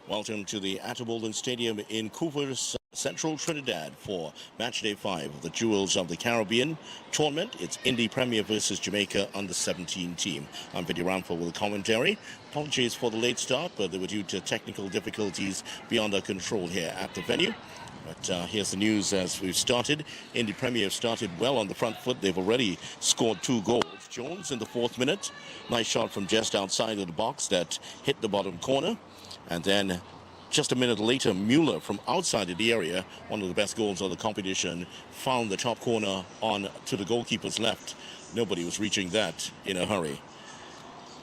Welcome to the Atterbolden Stadium in Coopers, Central Trinidad for match day 5 of the Jewels of the Caribbean tournament. It's Indy Premier versus Jamaica under-17 team. I'm Vinny Ramford with the commentary. Apologies for the late start, but they were due to technical difficulties beyond our control here at the venue. But here's the news as we've started. Indy Premier have started well on the front foot. They've already scored 2 goals. Jones in the 4th minute. Nice shot from just outside of the box that hit the bottom corner. And then just a minute later, Mueller from outside of the area, one of the best goals of the competition, found the top corner on to the goalkeeper's left. Nobody was reaching that in a hurry.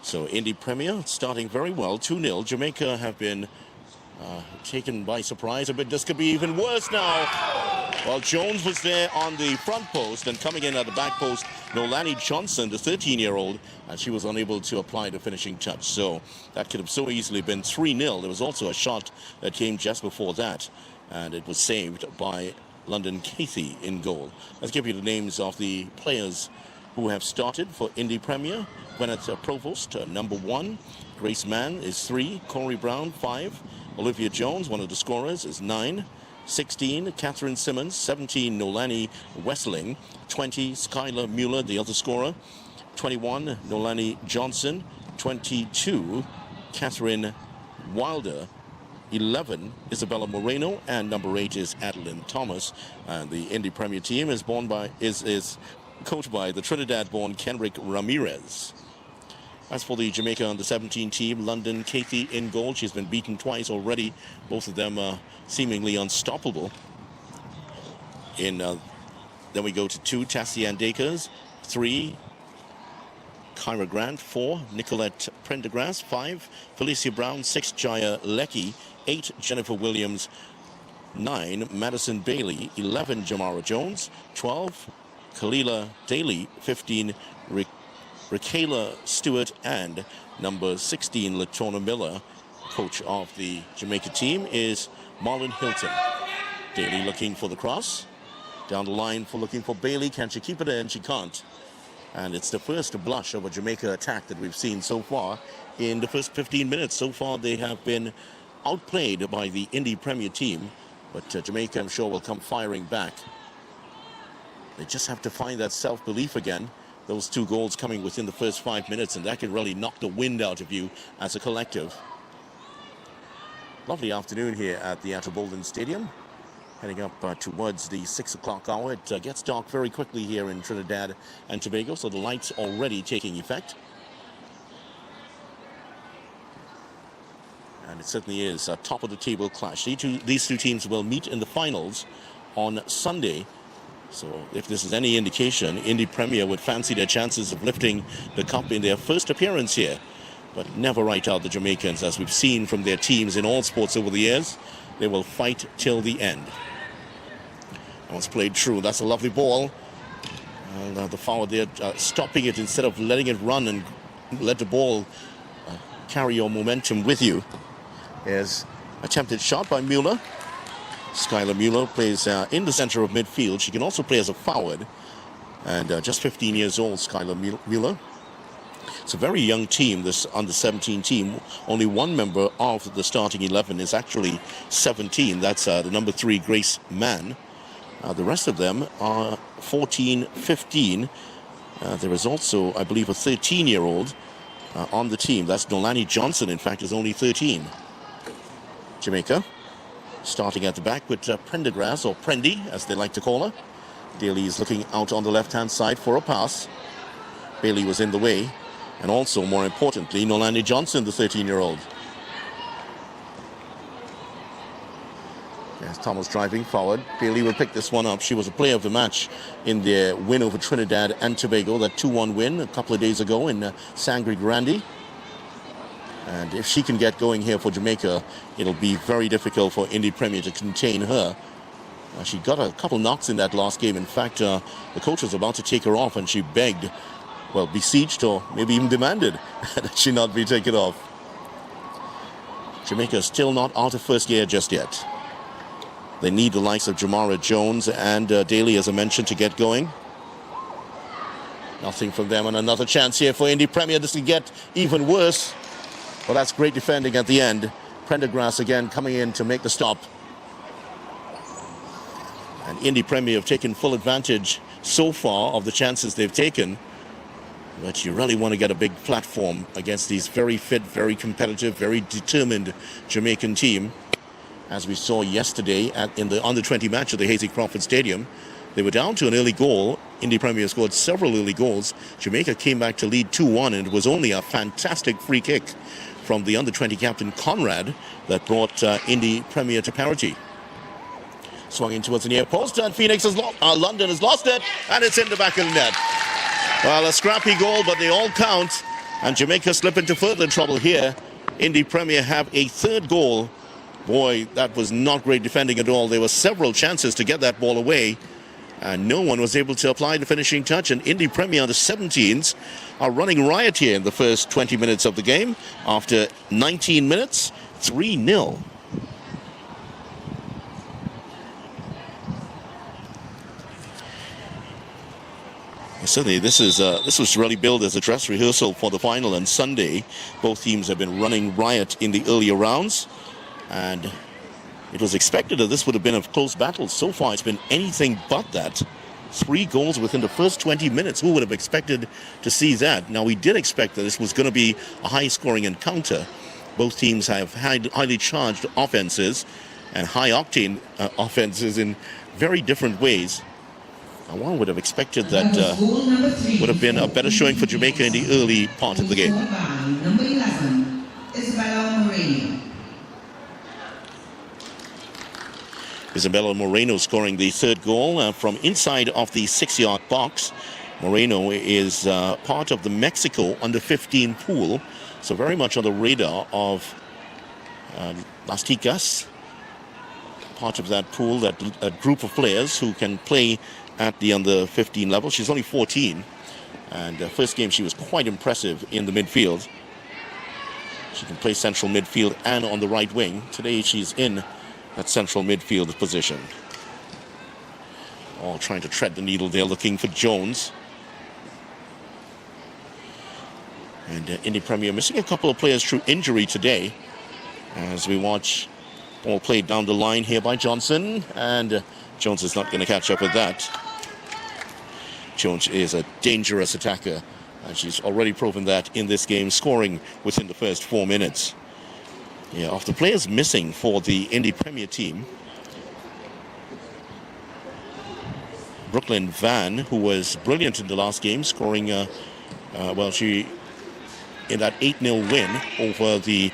So Indy Premier starting very well, 2-0. Jamaica have been taken by surprise a bit. This could be even worse now. Well, Jones was there on the front post, and coming in at the back post, Nolani Johnson, the 13-year-old, and she was unable to apply the finishing touch. So that could have so easily been 3-0. There was also a shot that came just before that, and it was saved by London Cathy in goal. Let's give you the names of the players who have started for Indy Premier. Gwyneth Provost, number 1. Grace Mann is 3. Corey Brown, 5. Olivia Jones, one of the scorers, is 9. 16, Catherine Simmons. 17, Nolani Wessling. 20, Skylar Mueller, the other scorer. 21, Nolani Johnson. 22, Catherine Wilder. 11, Isabella Moreno, and number 8 is Adeline Thomas. And the Indy Premier team is coached by the Trinidad-born Kenrick Ramirez. As for the Jamaica under-17 team, London Cathy in goal. She's been beaten twice already. Both of them seemingly unstoppable. Then we go to 2, Tassian Dakers. 3, Kyra Grant. 4, Nicolette Prendergrass. 5, Felicia Brown. 6, Jaya Leckie. 8, Jennifer Williams. 9, Madison Bailey. 11, Jamara Jones. 12, Kalila Daly. 15, Rakayla Stewart, and number 16, Latona Miller. Coach of the Jamaica team is Marlon Hilton. Daly looking for the cross. Down the line looking for Bailey. Can she keep it in? She can't. And it's the first blush of a Jamaica attack that we've seen so far in the first 15 minutes. So far they have been outplayed by the Indy Premier team. But Jamaica, I'm sure, will come firing back. They just have to find that self-belief again. Those 2 goals coming within the first 5 minutes, and that can really knock the wind out of you as a collective. Lovely afternoon here at the Atterbolden Stadium. Heading up towards the 6 o'clock hour. It gets dark very quickly here in Trinidad and Tobago, so the lights already taking effect. And it certainly is a top-of-the-table clash. These two teams will meet in the finals on Sunday. So if this is any indication, Indy Premier would fancy their chances of lifting the cup in their first appearance here. But never write out the Jamaicans, as we've seen from their teams in all sports over the years. They will fight till the end. That was played through. That's a lovely ball. And the forward there stopping it instead of letting it run and let the ball carry your momentum with you. There's attempted shot by Mueller. Skylar Mueller plays in the center of midfield. She can also play as a forward. And just 15 years old, Skylar Mueller. It's a very young team, this under-17 team. Only one member of the starting 11 is actually 17. That's the number 3, Grace Mann. The rest of them are 14, 15. There is also, I believe, a 13-year-old on the team. That's Nolani Johnson, in fact, is only 13. Jamaica starting at the back with Prendergrass, or Prendy, as they like to call her. Daly is looking out on the left-hand side for a pass. Bailey was in the way. And also, more importantly, Nolani Johnson, the 13-year-old. Yes, Thomas driving forward. Bailey will pick this one up. She was a player of the match in their win over Trinidad and Tobago, that 2-1 win a couple of days ago in Sangre Grande. And if she can get going here for Jamaica, it'll be very difficult for Indy Premier to contain her. She got a couple knocks in that last game. In fact, the coach was about to take her off, and she begged, well, beseeched or maybe even demanded that she not be taken off. Jamaica is still not out of first gear just yet. They need the likes of Jamara Jones and Daly, as I mentioned, to get going. Nothing from them, and another chance here for Indy Premier. This can get even worse. Well, that's great defending at the end. Prendergrass again coming in to make the stop. And Indy Premier have taken full advantage so far of the chances they've taken. But you really want to get a big platform against these very fit, very competitive, very determined Jamaican team. As we saw yesterday in the under-20 match at the Hasey Crawford Stadium, they were down to an early goal. Indy Premier scored several early goals. Jamaica came back to lead 2-1, and it was only a fantastic free kick from the under-20 captain Conrad that brought Indy Premier to parity. Swung in towards the near post, and London has lost it, and it's in the back of the net. Well, a scrappy goal, but they all count, and Jamaica slip into further trouble here. Indy Premier have a third goal. Boy, that was not great defending at all. There were several chances to get that ball away, and no one was able to apply the finishing touch. And Indy Premier under 17s are running riot here in the first 20 minutes of the game. After 19 minutes, 3-0. Certainly, this was really billed as a dress rehearsal for the final on Sunday. Both teams have been running riot in the earlier rounds, and it was expected that this would have been a close battle. So far, it's been anything but that. 3 goals within the first 20 minutes. Who would have expected to see that? Now, we did expect that this was going to be a high-scoring encounter. Both teams have highly charged offenses and high-octane offenses in very different ways. Now, one would have expected that would have been a better showing for Jamaica in the early part of the game. Number 11, Isabella Moreno. Isabella Moreno scoring the third goal from inside of the 6-yard box. Moreno is part of the Mexico under-15 pool, so very much on the radar of Las Ticas. Part of that pool, that group of players who can play at the under-15 level. She's only 14, and first game she was quite impressive in the midfield. She can play central midfield and on the right wing. Today she's in that central midfield position. All trying to tread the needle there, looking for Jones. And Indy Premier missing a couple of players through injury today. As we watch, ball played down the line here by Johnson, and Jones is not going to catch up with that. Jones is a dangerous attacker, and she's already proven that in this game, scoring within the first 4 minutes. Yeah, of the players missing for the Indy Premier team, Brooklyn Van, who was brilliant in the last game, scoring, she in that 8-0 win over the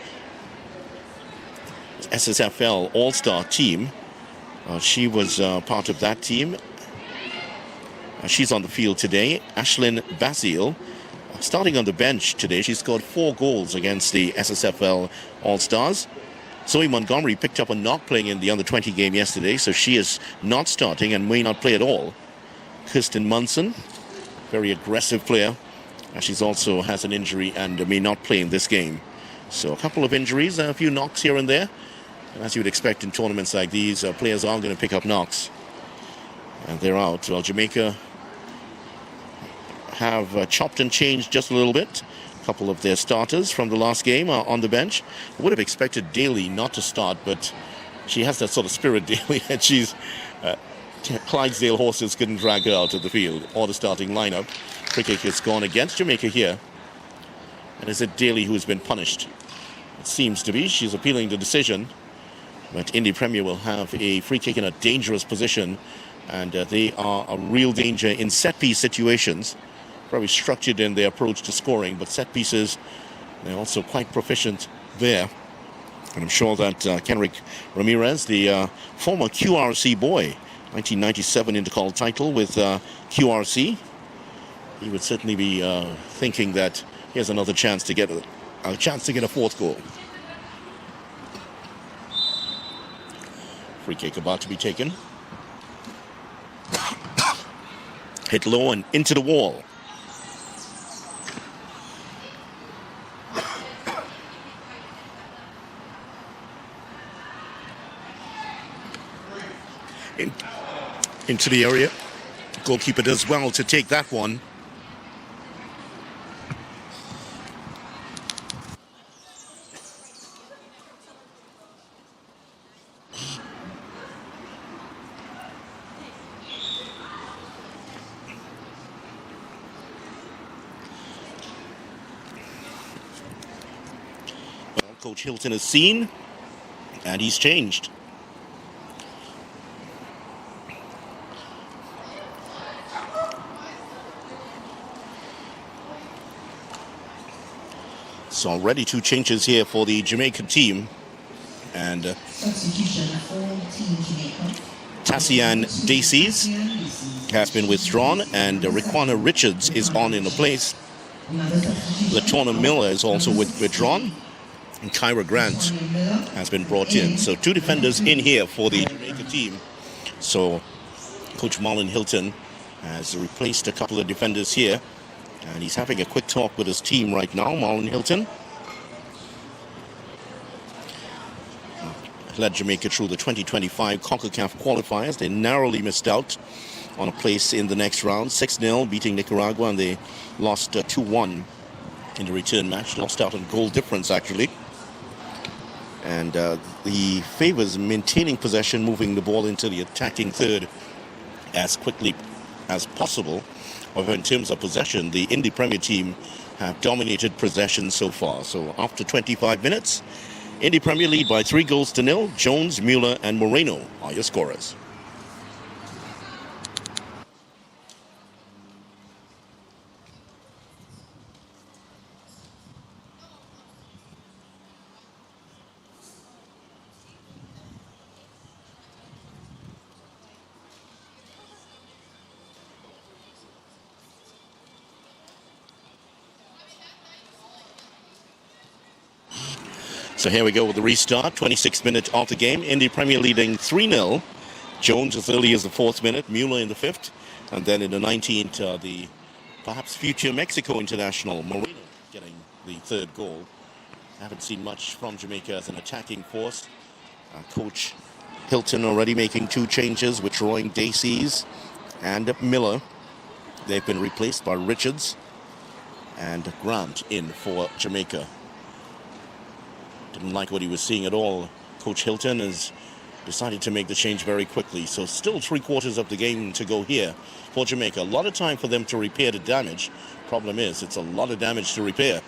SSFL All-Star team. She was part of that team. She's on the field today. Ashlyn Basile, starting on the bench today. She scored 4 goals against the SSFL All-Stars. Zoe Montgomery picked up a knock playing in the under-20 game yesterday, so she is not starting and may not play at all. Kirsten Munson, very aggressive player. She's also has an injury and may not play in this game. So a couple of injuries, a few knocks here and there. And as you would expect in tournaments like these, players are going to pick up knocks. And they're out. Well, Jamaica have chopped and changed just a little bit. A couple of their starters from the last game are on the bench. I would have expected Daly not to start, but she has that sort of spirit, Daly, and she's Clydesdale horses couldn't drag her out of the field or the starting lineup. Free kick has gone against Jamaica here. And is it Daly who's been punished? It seems to be. She's appealing the decision. But Indy Premier will have a free kick in a dangerous position, and they are a real danger in set-piece situations. Very structured in their approach to scoring, but set pieces, they're also quite proficient there. And I'm sure that Kenrick Ramirez, the former QRC boy, 1997 Intercall title with QRC, he would certainly be thinking that here's another chance to get a fourth goal. Free kick about to be taken. Hit low and into the wall. Into the area. Goalkeeper does well to take that one. Coach Hilton has seen, and he's changed. So already 2 changes here for the Jamaica team. And Substitution for Team Jamaica. Tassian Daisies has been withdrawn, and Riquana Richards is on in the place. Latona Miller is also withdrawn, and Kyra Grant has been brought in. So 2 defenders in here for the Jamaica team. So Coach Marlon Hilton has replaced a couple of defenders here, and he's having a quick talk with his team right now. Marlon Hilton led Jamaica through the 2025 CONCACAF qualifiers. They narrowly missed out on a place in the next round, 6-0, beating Nicaragua, and they lost 2-1 in the return match. Lost out on goal difference, actually. And the favors maintaining possession, moving the ball into the attacking third as quickly as possible. However, in terms of possession, the Indy Premier team have dominated possession so far. So after 25 minutes, Indy Premier lead by 3-0. Jones, Mueller, and Moreno are your scorers. So here we go with the restart. 26th minute of the game. Indy Premier leading 3-0. Jones as early as the 4th minute. Mueller in the 5th. And then in the 19th, the perhaps future Mexico international, Moreno, getting the 3rd goal. Haven't seen much from Jamaica as an attacking force. Coach Hilton already making 2 changes, withdrawing Daisies and Miller. They've been replaced by Richards and Grant in for Jamaica. Didn't like what he was seeing at all. Coach Hilton has decided to make the change very quickly. So still 3/4 of the game to go here for Jamaica. A lot of time for them to repair the damage. Problem is, it's a lot of damage to repair.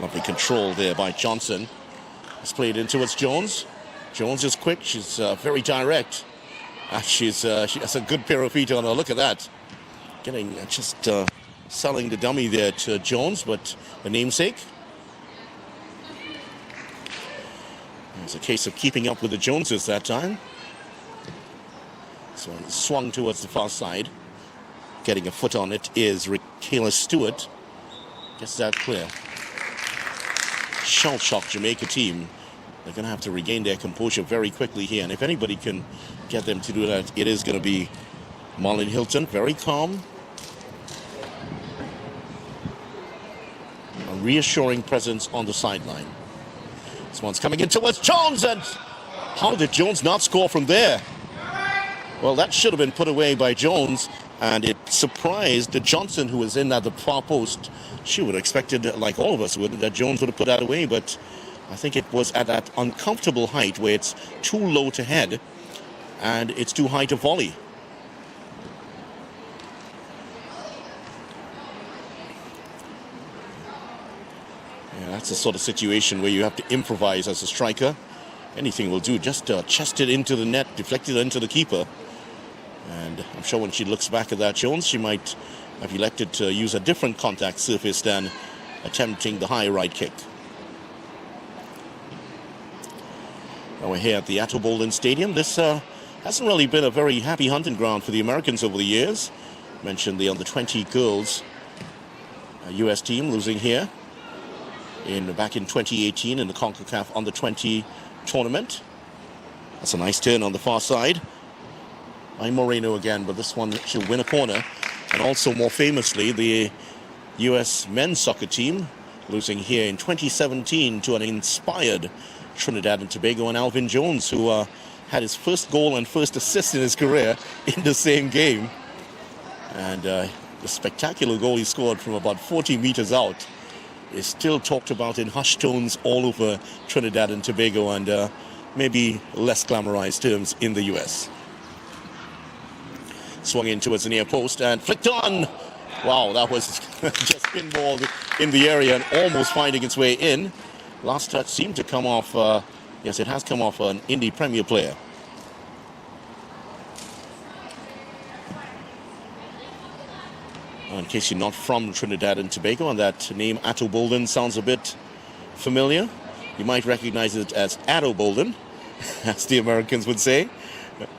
Lovely control there by Johnson. It's played in towards Jones. Jones is quick. She's very direct. She has a good pair of feet on her. Look at that. Getting just selling the dummy there to Jones, but the namesake. It's a case of keeping up with the Joneses that time. So it swung towards the far side. Getting a foot on it is Kayla Stewart. Gets that clear. Shell-shocked Jamaica team. They're going to have to regain their composure very quickly here. And if anybody can get them to do that, it is going to be Marlon Hilton. Very calm. A reassuring presence on the sideline. This one's coming in towards Jones, and how did Jones not score from there? Well, that should have been put away by Jones, and it surprised Johnson, who was in at the far post. She would have expected, like all of us would, that Jones would have put that away, but I think it was at that uncomfortable height where it's too low to head, and it's too high to volley. That's the sort of situation where you have to improvise as a striker. Anything will do. Just chest it into the net, deflect it into the keeper. And I'm sure when she looks back at that, Jones, she might have elected to use a different contact surface than attempting the high right kick. Now we're here at the Atto Bolden Stadium. This hasn't really been a very happy hunting ground for the Americans over the years. Mentioned the under-20 girls U.S. team losing here. Back in 2018 in the CONCACAF Under-20 tournament. That's a nice turn on the far side. I'm Moreno again, but this one she'll win a corner. And also more famously, the U.S. men's soccer team losing here in 2017 to an inspired Trinidad and Tobago and Alvin Jones, who had his first goal and first assist in his career in the same game. And the spectacular goal he scored from about 40 meters out is still talked about in hushed tones all over Trinidad and Tobago, and maybe less glamorized terms in the U.S. Swung in towards the near post and flicked on. Wow, that was just pinballed in the area and almost finding its way in. Last touch seemed to come off, yes, it has come off an Indy Premier player. In case you're not from Trinidad and Tobago, and that name Atto Bolden sounds a bit familiar, you might recognize it as Atto Bolden, as the Americans would say.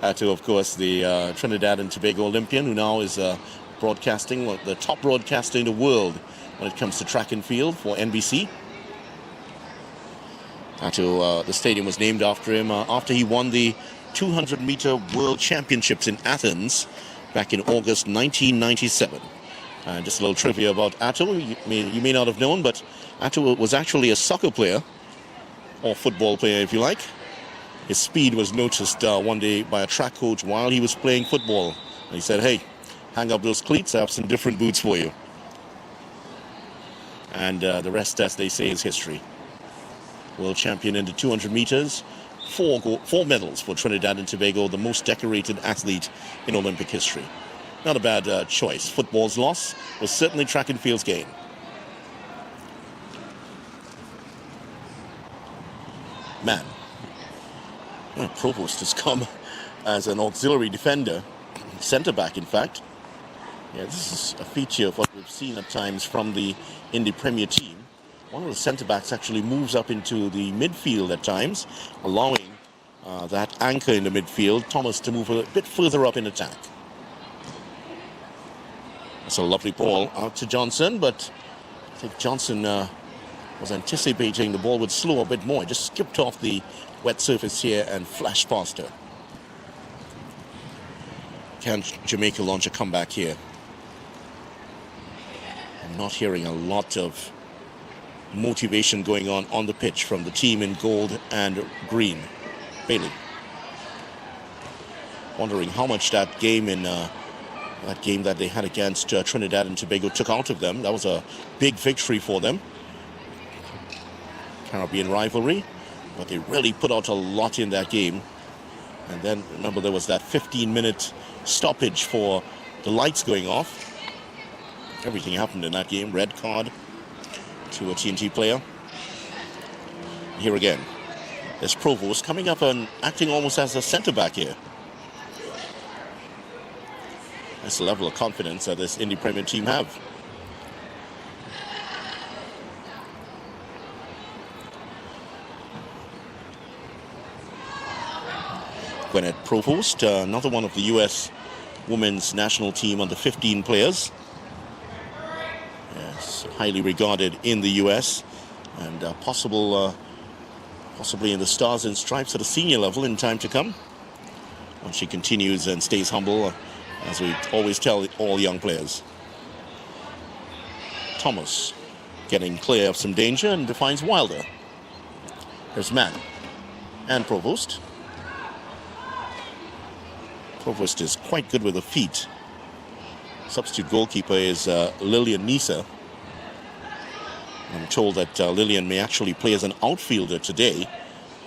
Atto, of course, the Trinidad and Tobago Olympian, who now is broadcasting, the top broadcaster in the world when it comes to track and field for NBC. Atto, the stadium was named after him after he won the 200-meter World Championships in Athens back in August 1997. Just a little trivia about Atto, you may not have known, but Atto was actually a soccer player, or football player if you like. His speed was noticed one day by a track coach while he was playing football. And he said, "Hey, hang up those cleats, I have some different boots for you." And the rest, as they say, is history. World champion in the 200 meters, four medals for Trinidad and Tobago, the most decorated athlete in Olympic history. Not a bad choice. Football's loss was certainly track and field's gain. Man, Provost has come as an auxiliary defender, centre back in fact. Yeah, this is a feature of what we've seen at times from the Indy Premier team. One of the centre backs actually moves up into the midfield at times, allowing that anchor in the midfield, Thomas, to move a bit further up in attack. That's a lovely ball out to Johnson, but I think Johnson was anticipating the ball would slow a bit more. It just skipped off the wet surface here and flashed past her. Can Jamaica launch a comeback here? I'm not hearing a lot of motivation going on the pitch from the team in gold and green. Bailey. Wondering how much that game that they had against Trinidad and Tobago took out of them. That was a big victory for them. Caribbean rivalry, but they really put out a lot in that game. And then remember there was that 15-minute stoppage for the lights going off. Everything happened in that game. Red card to a TNT player. Here again, there's Provost coming up and acting almost as a centre back here. That's the level of confidence that this Indy Premier team have. Gwyneth Provost, another one of the U.S. women's national team under 15 players. Yes, highly regarded in the U.S. and possibly in the Stars and Stripes at a senior level in time to come. And she continues and stays humble, as we always tell all young players. Thomas getting clear of some danger and defines Wilder. There's Mann and Provost. Provost is quite good with the feet. Substitute goalkeeper is Lillian Nisa. I'm told that Lillian may actually play as an outfielder today.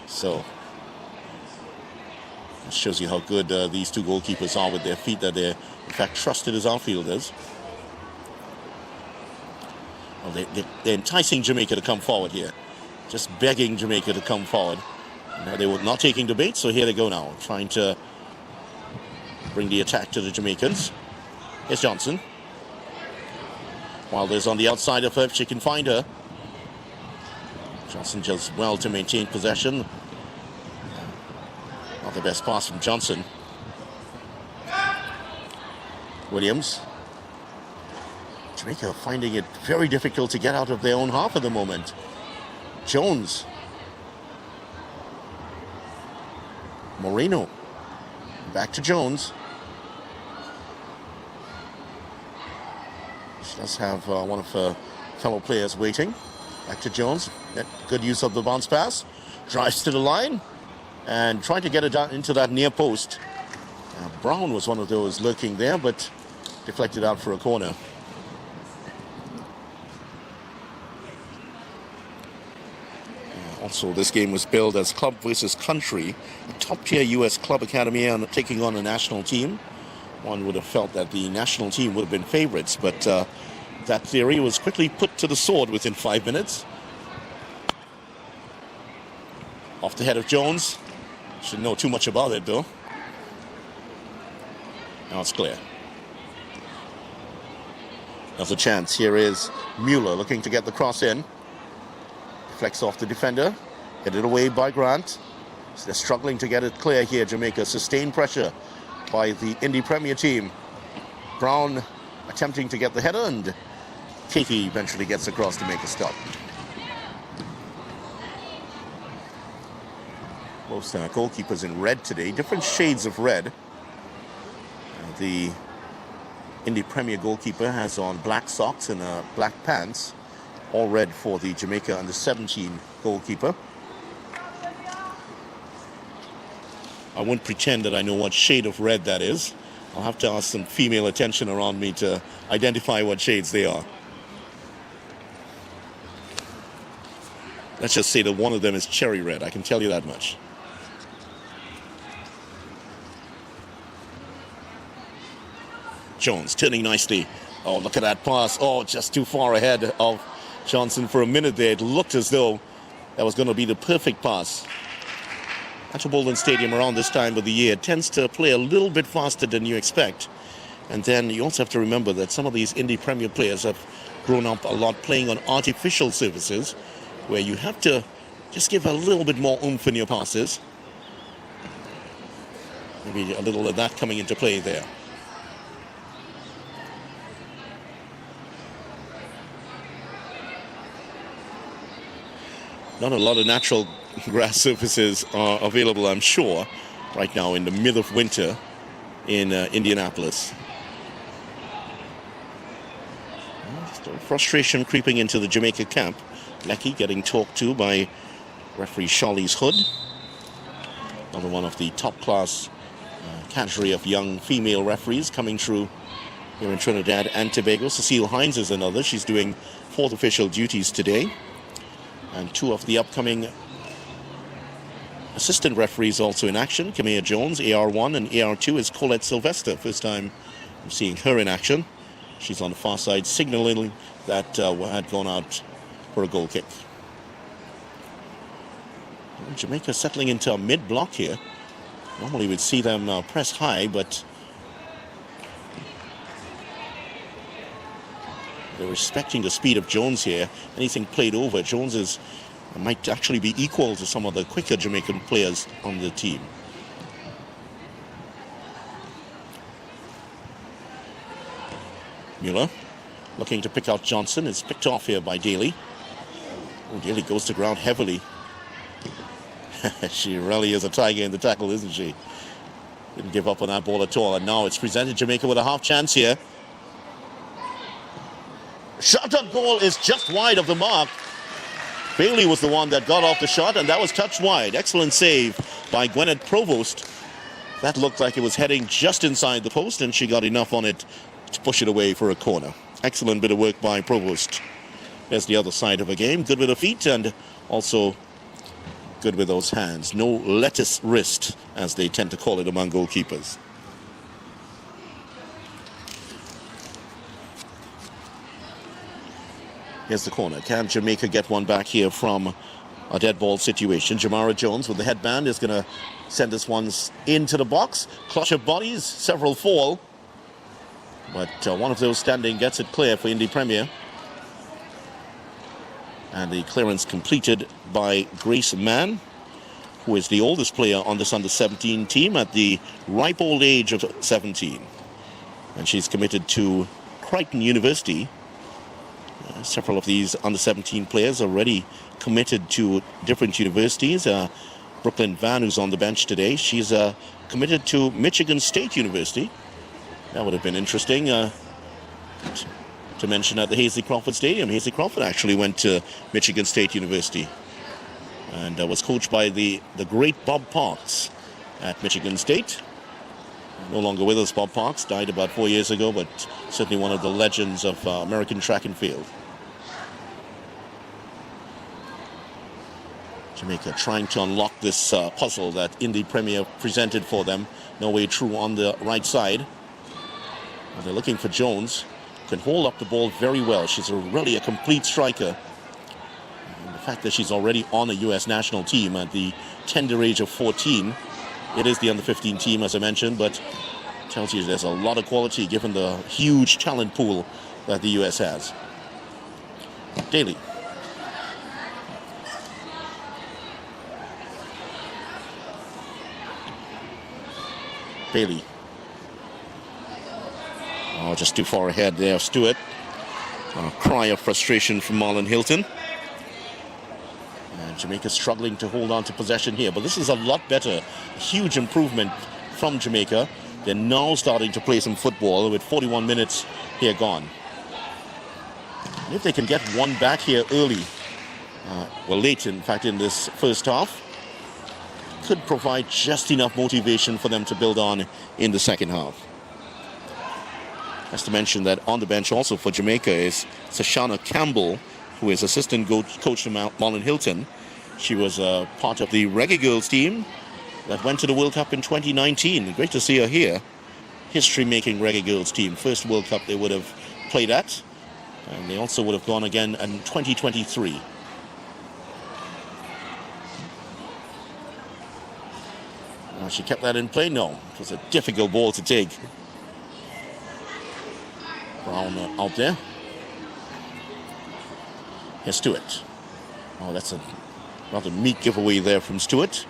So it shows you how good these two goalkeepers are with their feet, that they're in fact trusted as outfielders. Well, they're enticing Jamaica to come forward here. Just begging Jamaica to come forward. Now they were not taking the bait, so here they go now, trying to bring the attack to the Jamaicans. Here's Johnson. Wilder's on the outside of her, if she can find her. Johnson does well to maintain possession. Not the best pass from Johnson. Williams. Jamaica finding it very difficult to get out of their own half at the moment. Jones. Moreno. Back to Jones. She does have one of her fellow players waiting. Back to Jones. Good use of the bounce pass. Drives to the line and trying to get it down into that near post. Brown was one of those lurking there, but deflected out for a corner. Also, this game was billed as club versus country. A top-tier U.S. club academy taking on a national team. one would have felt that the national team would have been favorites, but that theory was quickly put to the sword within 5 minutes. Off the head of Jones. Should know too much about it, though. Now it's clear. There's a chance. Here is Mueller looking to get the cross in. Deflects off the defender. Headed away by Grant. So they're struggling to get it clear here, Jamaica. Sustained pressure by the Indy Premier team. Brown attempting to get the header, and Katie eventually gets across to make a stop. Most goalkeepers in red today, different shades of red. The Indy Premier goalkeeper has on black socks and black pants, all red for the Jamaica U17 goalkeeper. I won't pretend that I know what shade of red that is. I'll have to ask some female attention around me to identify what shades they are. Let's just say that one of them is cherry red, I can tell you that much. Jones turning nicely. Oh, look at that pass. Oh, just too far ahead of Johnson for a minute there. It looked as though that was going to be the perfect pass. Metropolitan Stadium around this time of the year tends to play a little bit faster than you expect. And then you also have to remember that some of these Indy Premier players have grown up a lot playing on artificial surfaces, where you have to just give a little bit more oomph in your passes. Maybe a little of that coming into play there. Not a lot of natural grass surfaces are available, I'm sure, right now in the middle of winter in Indianapolis. Frustration creeping into the Jamaica camp. Lecky getting talked to by referee Charlize Hood. Another one of the top-class cadre of young female referees coming through here in Trinidad and Tobago. Cecile Hines is another. She's doing fourth official duties today. And two of the upcoming assistant referees also in action. Kamea Jones, AR1, and AR2 is Colette Sylvester. First time I'm seeing her in action. She's on the far side, signaling that had gone out for a goal kick. Jamaica settling into a mid-block here. Normally we'd see them press high, but they're respecting the speed of Jones here. Anything played over, Jones might actually be equal to some of the quicker Jamaican players on the team. Mueller looking to pick out Johnson. It's picked off here by Daly. Oh, Daly goes to ground heavily. She really is a tiger in the tackle, isn't she? Didn't give up on that ball at all. And now it's presented Jamaica with a half chance here. Shot on goal is just wide of the mark. Bailey was the one that got off the shot, and that was touched wide. Excellent save by Gwyneth Provost. That looked like it was heading just inside the post, and she got enough on it to push it away for a corner. Excellent bit of work by Provost. There's the other side of a game. Good with the feet and also good with those hands. No lettuce wrist, as they tend to call it among goalkeepers. Here's the corner. Can Jamaica get one back here from a dead ball situation? Jamara Jones with the headband is going to send this one into the box. Clutch of bodies, several fall. But one of those standing gets it clear for Indy Premier. And the clearance completed by Grace Mann, who is the oldest player on this under-17 team at the ripe old age of 17. And she's committed to Crichton University. Several of these under-17 players are already committed to different universities. Brooklyn Van, who's on the bench today, she's committed to Michigan State University. That would have been interesting to mention at the Hasely Crawford Stadium. Hasely Crawford actually went to Michigan State University and was coached by the great Bob Parks at Michigan State. No longer with us, Bob Parks, died about 4 years ago, but certainly one of the legends of American track and field. Jamaica trying to unlock this puzzle that Indy Premier presented for them. No way through on the right side. They're looking for Jones. Can hold up the ball very well. She's really a complete striker. And the fact that she's already on a U.S. national team at the tender age of 14. It is the under-15 team, as I mentioned, but tells you there's a lot of quality given the huge talent pool that the U.S. has. Daly. Bailey. Oh, just too far ahead there, Stewart. A cry of frustration from Marlon Hilton. And Jamaica struggling to hold on to possession here, but this is a lot better. A huge improvement from Jamaica. They're now starting to play some football with 41 minutes here gone. And if they can get one back here early, well, late in fact in this first half, could provide just enough motivation for them to build on in the second half. Just to mention that on the bench also for Jamaica is Sashana Campbell, who is assistant coach to Marlon Hilton. She was part of the Reggae Girls team that went to the World Cup in 2019. Great to see her here. History-making Reggae Girls team. First World Cup they would have played at. And they also would have gone again in 2023. She kept that in play? No. It was a difficult ball to take. Brown out there. Here's Stewart. Oh, that's a rather meek giveaway there from Stewart.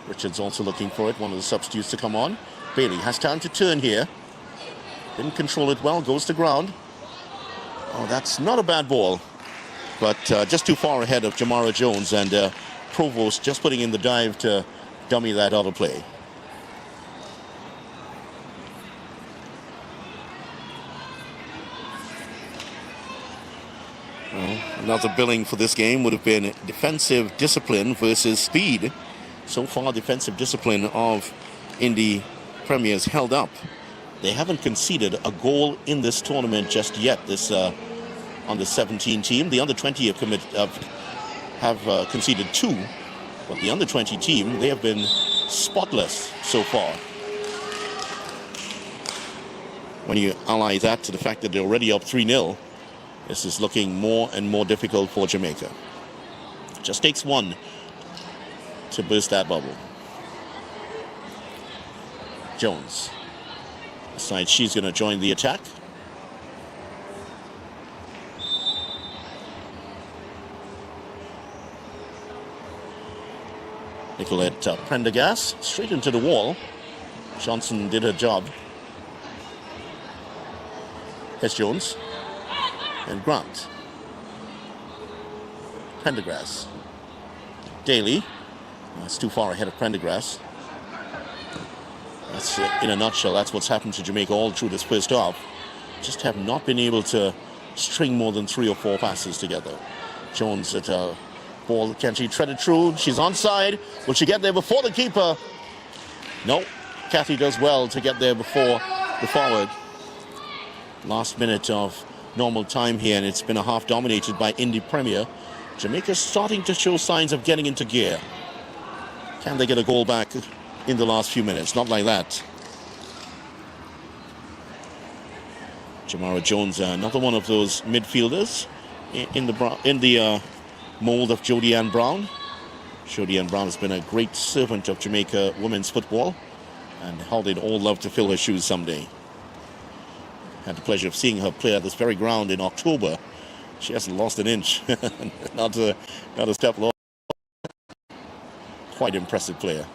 Richards also looking for it, one of the substitutes to come on. Bailey has time to turn here. Didn't control it well, goes to ground. Oh, that's not a bad ball. But just too far ahead of Jamara Jones, and Provost just putting in the dive to dummy that other play. Well, another billing for this game would have been defensive discipline versus speed. So far, defensive discipline of Indy Premiers held up. They haven't conceded a goal in this tournament just yet. This under-17 team, the under-20 have conceded 2, but the under-20 team, they have been spotless so far. When you ally that to the fact that they're already up 3-0, this is looking more and more difficult for Jamaica. Just takes one to burst that bubble. Jones decides she's going to join the attack. Nicolette Prendergast straight into the wall. Johnson did her job. Here's Jones and Grant. Prendergast. Daly. That's too far ahead of Prendergast. That's in a nutshell. That's what's happened to Jamaica all through this first half. Just have not been able to string more than 3 or 4 passes together. Jones at a ball. Can she tread it through? She's onside. Will she get there before the keeper? No. Kathy does well to get there before the forward. Last minute of normal time here, and it's been a half dominated by Indy Premier. Jamaica's starting to show signs of getting into gear. Can they get a goal back in the last few minutes? Not like that. Jamara Jones, another one of those midfielders in the mold of Jodie Ann Brown. Jodie Ann Brown has been a great servant of Jamaica women's football, and how they'd all love to fill her shoes someday. Had the pleasure of seeing her play at this very ground in October. She hasn't lost an inch. not a step lost. Quite impressive player.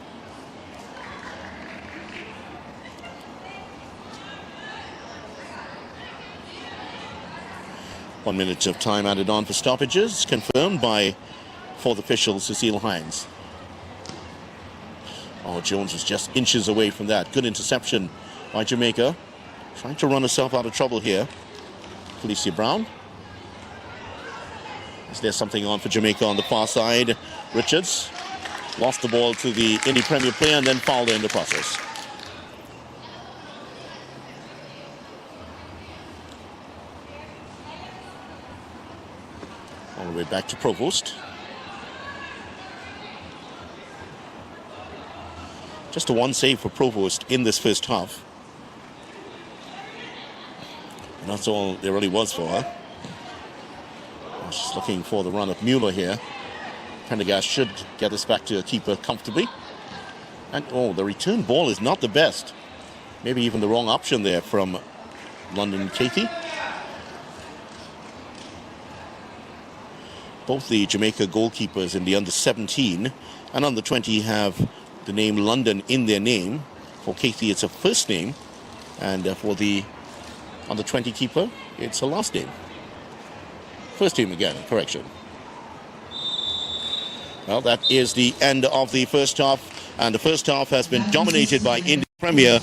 One minute of time added on for stoppages, confirmed by fourth official Cecile Hines. Oh, Jones was just inches away from that. Good interception by Jamaica. Trying to run herself out of trouble here. Felicia Brown. Is there something on for Jamaica on the far side? Richards lost the ball to the Indy Premier player and then fouled her in the process. All the way back to Provost. Just a 1 save for Provost in this first half. That's all there really was for her. She's looking for the run of Mueller here. Prendergast should get this back to a keeper comfortably. And oh, the return ball is not the best. Maybe even the wrong option there from London Katie. Both the Jamaica goalkeepers in the under-17 and under-20 have the name London in their name. For Katie, it's a first name. And for the under-20 keeper, it's her last name. First team again, correction. Well, that is the end of the first half. And the first half has been dominated by Indy Premier.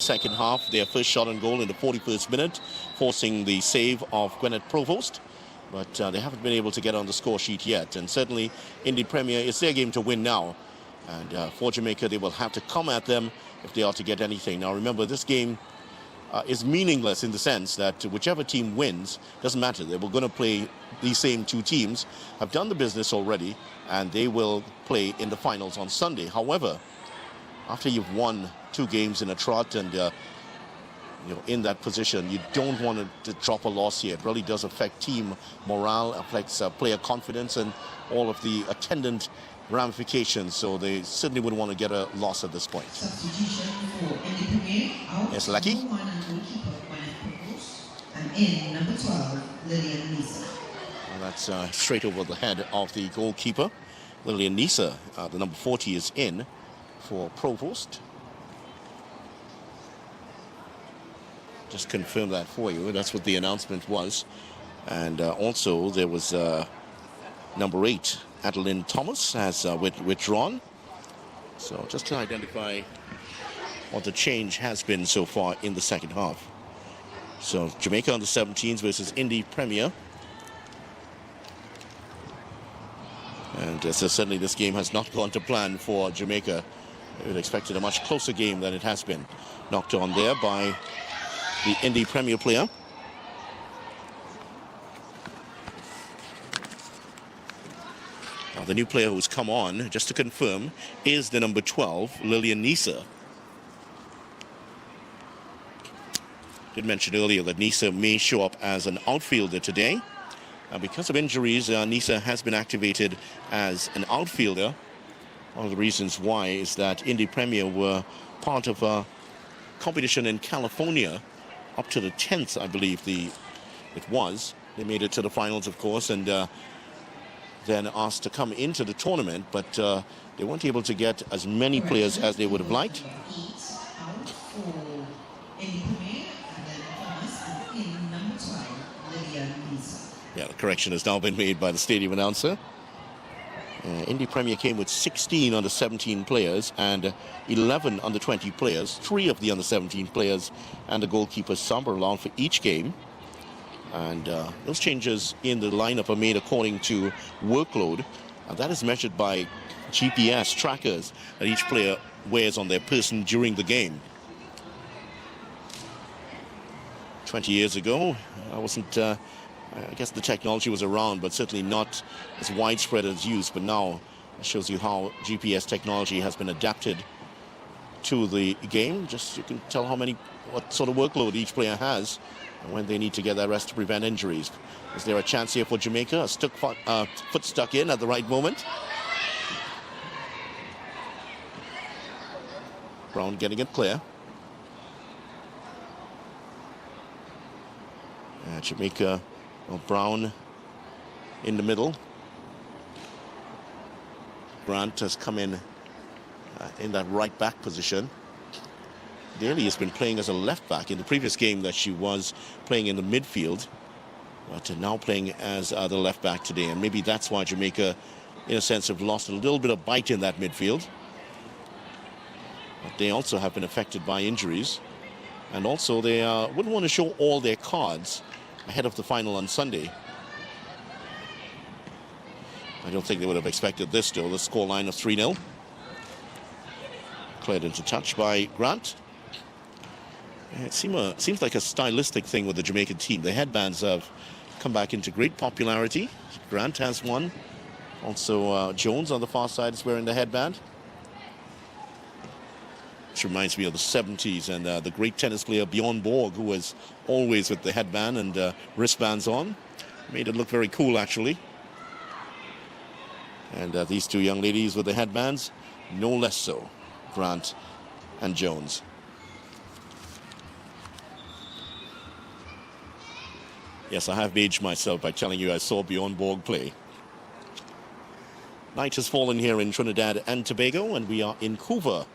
Second half, their first shot on goal in the 41st minute, forcing the save of Gwyneth Provost. But they haven't been able to get on the score sheet yet. And certainly, Indy Premier, it's their game to win now. And for Jamaica, they will have to come at them if they are to get anything. Now, remember, this game is meaningless in the sense that whichever team wins, doesn't matter. They were going to play these same two teams, have done the business already, and they will play in the finals on Sunday. However, after you've won 2 games in a trot and in that position, you don't want to drop a loss here. It really does affect team morale, affects player confidence and all of the attendant ramifications. So they certainly wouldn't want to get a loss at this point. Yes, Lucky. And in number 12, Lillian Nisa. Well, that's straight over the head of the goalkeeper. Lillian Nisa, the number 40, is in for Provost. Just confirm that for you. That's what the announcement was. And also there was number 8, Adeline Thomas, has withdrawn. So just to identify what the change has been so far in the second half. So Jamaica under 17s versus Indy Premier. And so certainly this game has not gone to plan for Jamaica. We would expected a much closer game than it has been. Knocked on there by the Indy Premier player. Now the new player who's come on, just to confirm, is the number 12, Lillian Nisa. Did mention earlier that Nisa may show up as an outfielder today. Because of injuries, Nisa has been activated as an outfielder. One of the reasons why is that Indy Premier were part of a competition in California up to the 10th, I believe it was. They made it to the finals, of course, and then asked to come into the tournament, but they weren't able to get as many players as they would have liked. Yeah, the correction has now been made by the stadium announcer. Indy Premier came with 16 under-17 players and 11 under-20 players. 3 of the under-17 players and the goalkeeper sub are allowed for each game. And those changes in the lineup are made according to workload. And that is measured by GPS trackers that each player wears on their person during the game. 20 years ago, I guess the technology was around, but certainly not as widespread as used. But now it shows you how GPS technology has been adapted to the game. Just you can tell what sort of workload each player has and when they need to get that rest to prevent injuries. Is there a chance here for Jamaica? A foot stuck in at the right moment. Brown getting it clear. Jamaica. Well, Brown in the middle. Grant has come in that right back position. Daly has been playing as a left back in the previous game that she was playing in the midfield, but now playing as the left back today. And maybe that's why Jamaica, in a sense, have lost a little bit of bite in that midfield. But they also have been affected by injuries. And also they wouldn't want to show all their cards ahead of the final on Sunday. I don't think they would have expected this still. The scoreline of 3-0. Cleared into touch by Grant. It seems like a stylistic thing with the Jamaican team. The headbands have come back into great popularity. Grant has one. Also, Jones on the far side is wearing the headband. Which reminds me of the 70s and the great tennis player Bjorn Borg, who was always with the headband and wristbands on. Made it look very cool, actually. And these two young ladies with the headbands, no less so. Grant and Jones. Yes, I have aged myself by telling you I saw Bjorn Borg play. Night has fallen here in Trinidad and Tobago, and we are in Couva.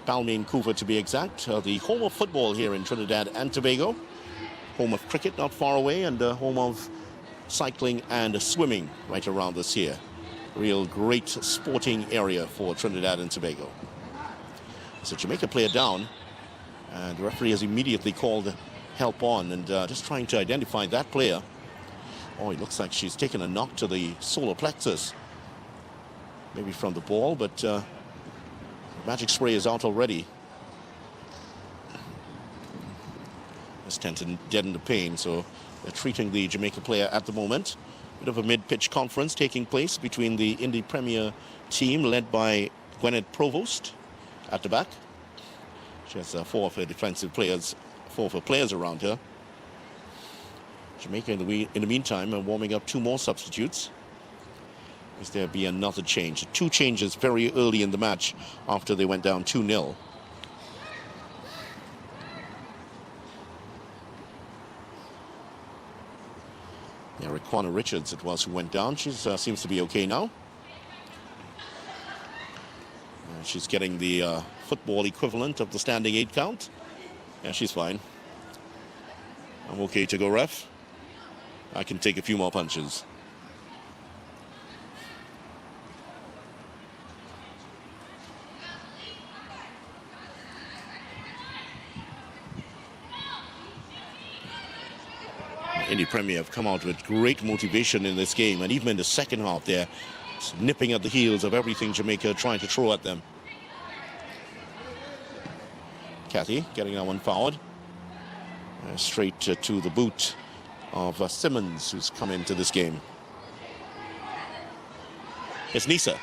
Balmain Couva, to be exact. The home of football here in Trinidad and Tobago. Home of cricket not far away, and home of cycling and swimming right around us here. Real great sporting area for Trinidad and Tobago. So Jamaica player down, and the referee has immediately called help on, and just trying to identify that player. Oh, it looks like she's taken a knock to the solar plexus. Maybe from the ball, but magic spray is out already. This tends to deaden the pain, so they're treating the Jamaica player at the moment. Bit of a mid-pitch conference taking place between the Indy Premier team led by Gwyneth Provost at the back. She has four of her defensive players, four of her players around her. Jamaica in the meantime are warming up two more substitutes. Is there be another change? Two changes very early in the match after they went down 2-0. Yeah, Raquana Richards it was who went down. She seems to be okay now. She's getting the football equivalent of the standing 8 count. Yeah, she's fine. I'm okay to go, ref. I can take a few more punches. Indy Premier have come out with great motivation in this game, and even in the second half they're nipping at the heels of everything Jamaica trying to throw at them. Cathy getting that one forward. Straight to the boot of Simmons, who's come into this game. It's Nisa.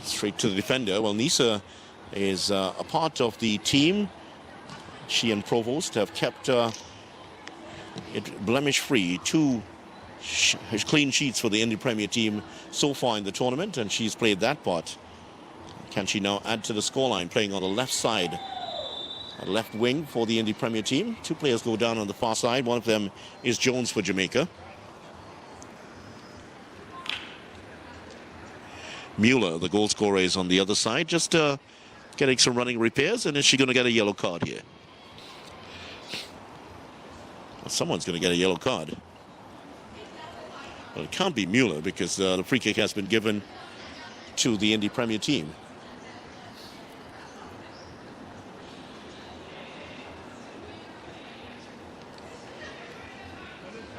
Straight to the defender. Well, Nisa is a part of the team. She and Provost have kept it blemish-free. 2 clean sheets for the Indy Premier team so far in the tournament, and she's played that part. Can she now add to the scoreline, playing on the left side? A left wing for the Indy Premier team. 2 players go down on the far side. One of them is Jones for Jamaica. Mueller, the goal scorer, is on the other side, just getting some running repairs. And is she going to get a yellow card here? Well, someone's going to get a yellow card. Well, it can't be Mueller because the free kick has been given to the Indy Premier team.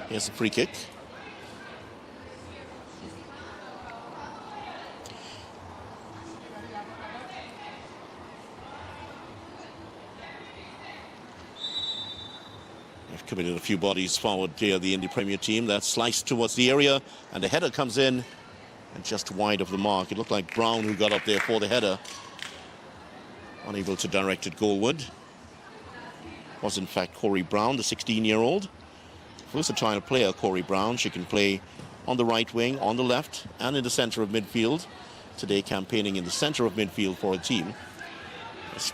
Here's the free kick. They've committed a few bodies forward here, the Indy Premier team. That sliced towards the area, and the header comes in and just wide of the mark. It looked like Brown who got up there for the header. Unable to direct it goalward. Was in fact Corey Brown, the 16-year-old. Versatile player, Corey Brown. She can play on the right wing, on the left, and in the center of midfield. Today campaigning in the center of midfield for a team.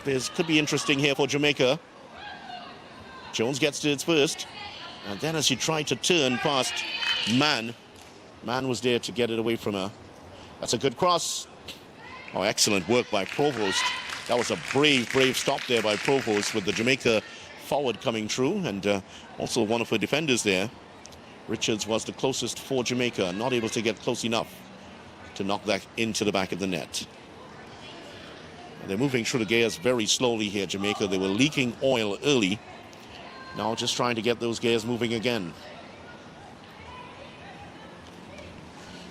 This could be interesting here for Jamaica. Jones gets to its first. And then as she tried to turn past Mann was there to get it away from her. That's a good cross. Oh, excellent work by Provost. That was a brave stop there by Provost with the Jamaica forward coming through, and also one of her defenders there. Richards was the closest for Jamaica, not able to get close enough to knock that into the back of the net. And they're moving through the gears very slowly here, Jamaica. They were leaking oil early. Now just trying to get those gears moving again.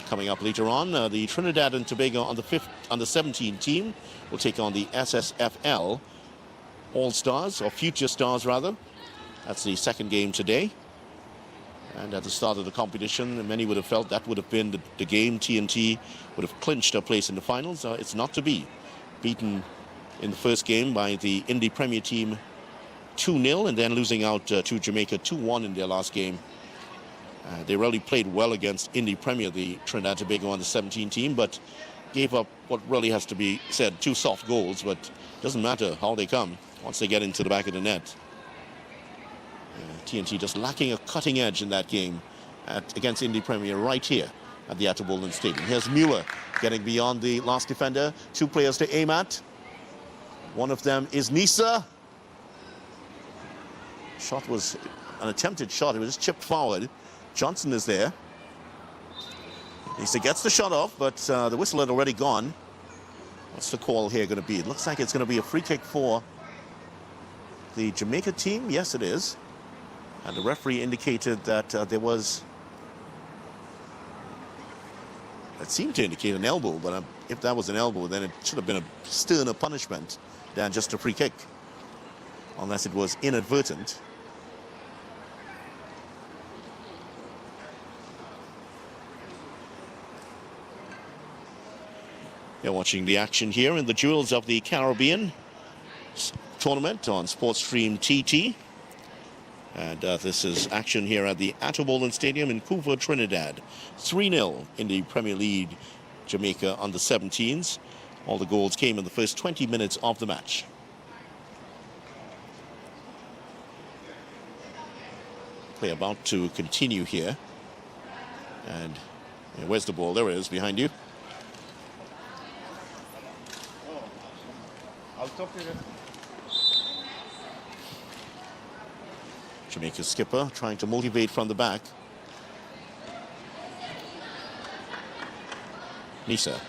Coming up later on, the Trinidad and Tobago under 17 team will take on the SSFL All-Stars, or Future Stars rather. That's the second game today. And at the start of the competition, many would have felt that would have been the game. TNT would have clinched a place in the finals. It's not to be. Beaten in the first game by the Indy Premier team 2-0, and then losing out to Jamaica 2-1 in their last game. They really played well against Indy Premier, the Trinidad and Tobago under 17 team, but gave up what really has to be said, 2 soft goals, but it doesn't matter how they come once they get into the back of the net. TNT just lacking a cutting edge in that game against Indy Premier right here at the Atterbury Stadium. Here's Mueller getting beyond the last defender. 2 players to aim at. One of them is Nisa. Shot was an attempted shot. It was just chipped forward. Johnson is there. Nisa gets the shot off, but the whistle had already gone. What's the call here going to be? It looks like it's going to be a free kick for the Jamaica team. Yes, it is. And the referee indicated that there was, it seemed to indicate an elbow, but if that was an elbow, then it should have been a sterner punishment than just a free kick, unless it was inadvertent. You're watching the action here in the Jewels of the Caribbean tournament on Sportstream TT. And this is action here at the Atterbury Stadium in Couva, Trinidad. 3-0 in the Premier League, Jamaica under 17s. All the goals came in the first 20 minutes of the match. Play about to continue here. And where's the ball? There it is, behind you. I'll talk to you. Jamaica's skipper trying to motivate from the back. Nisa.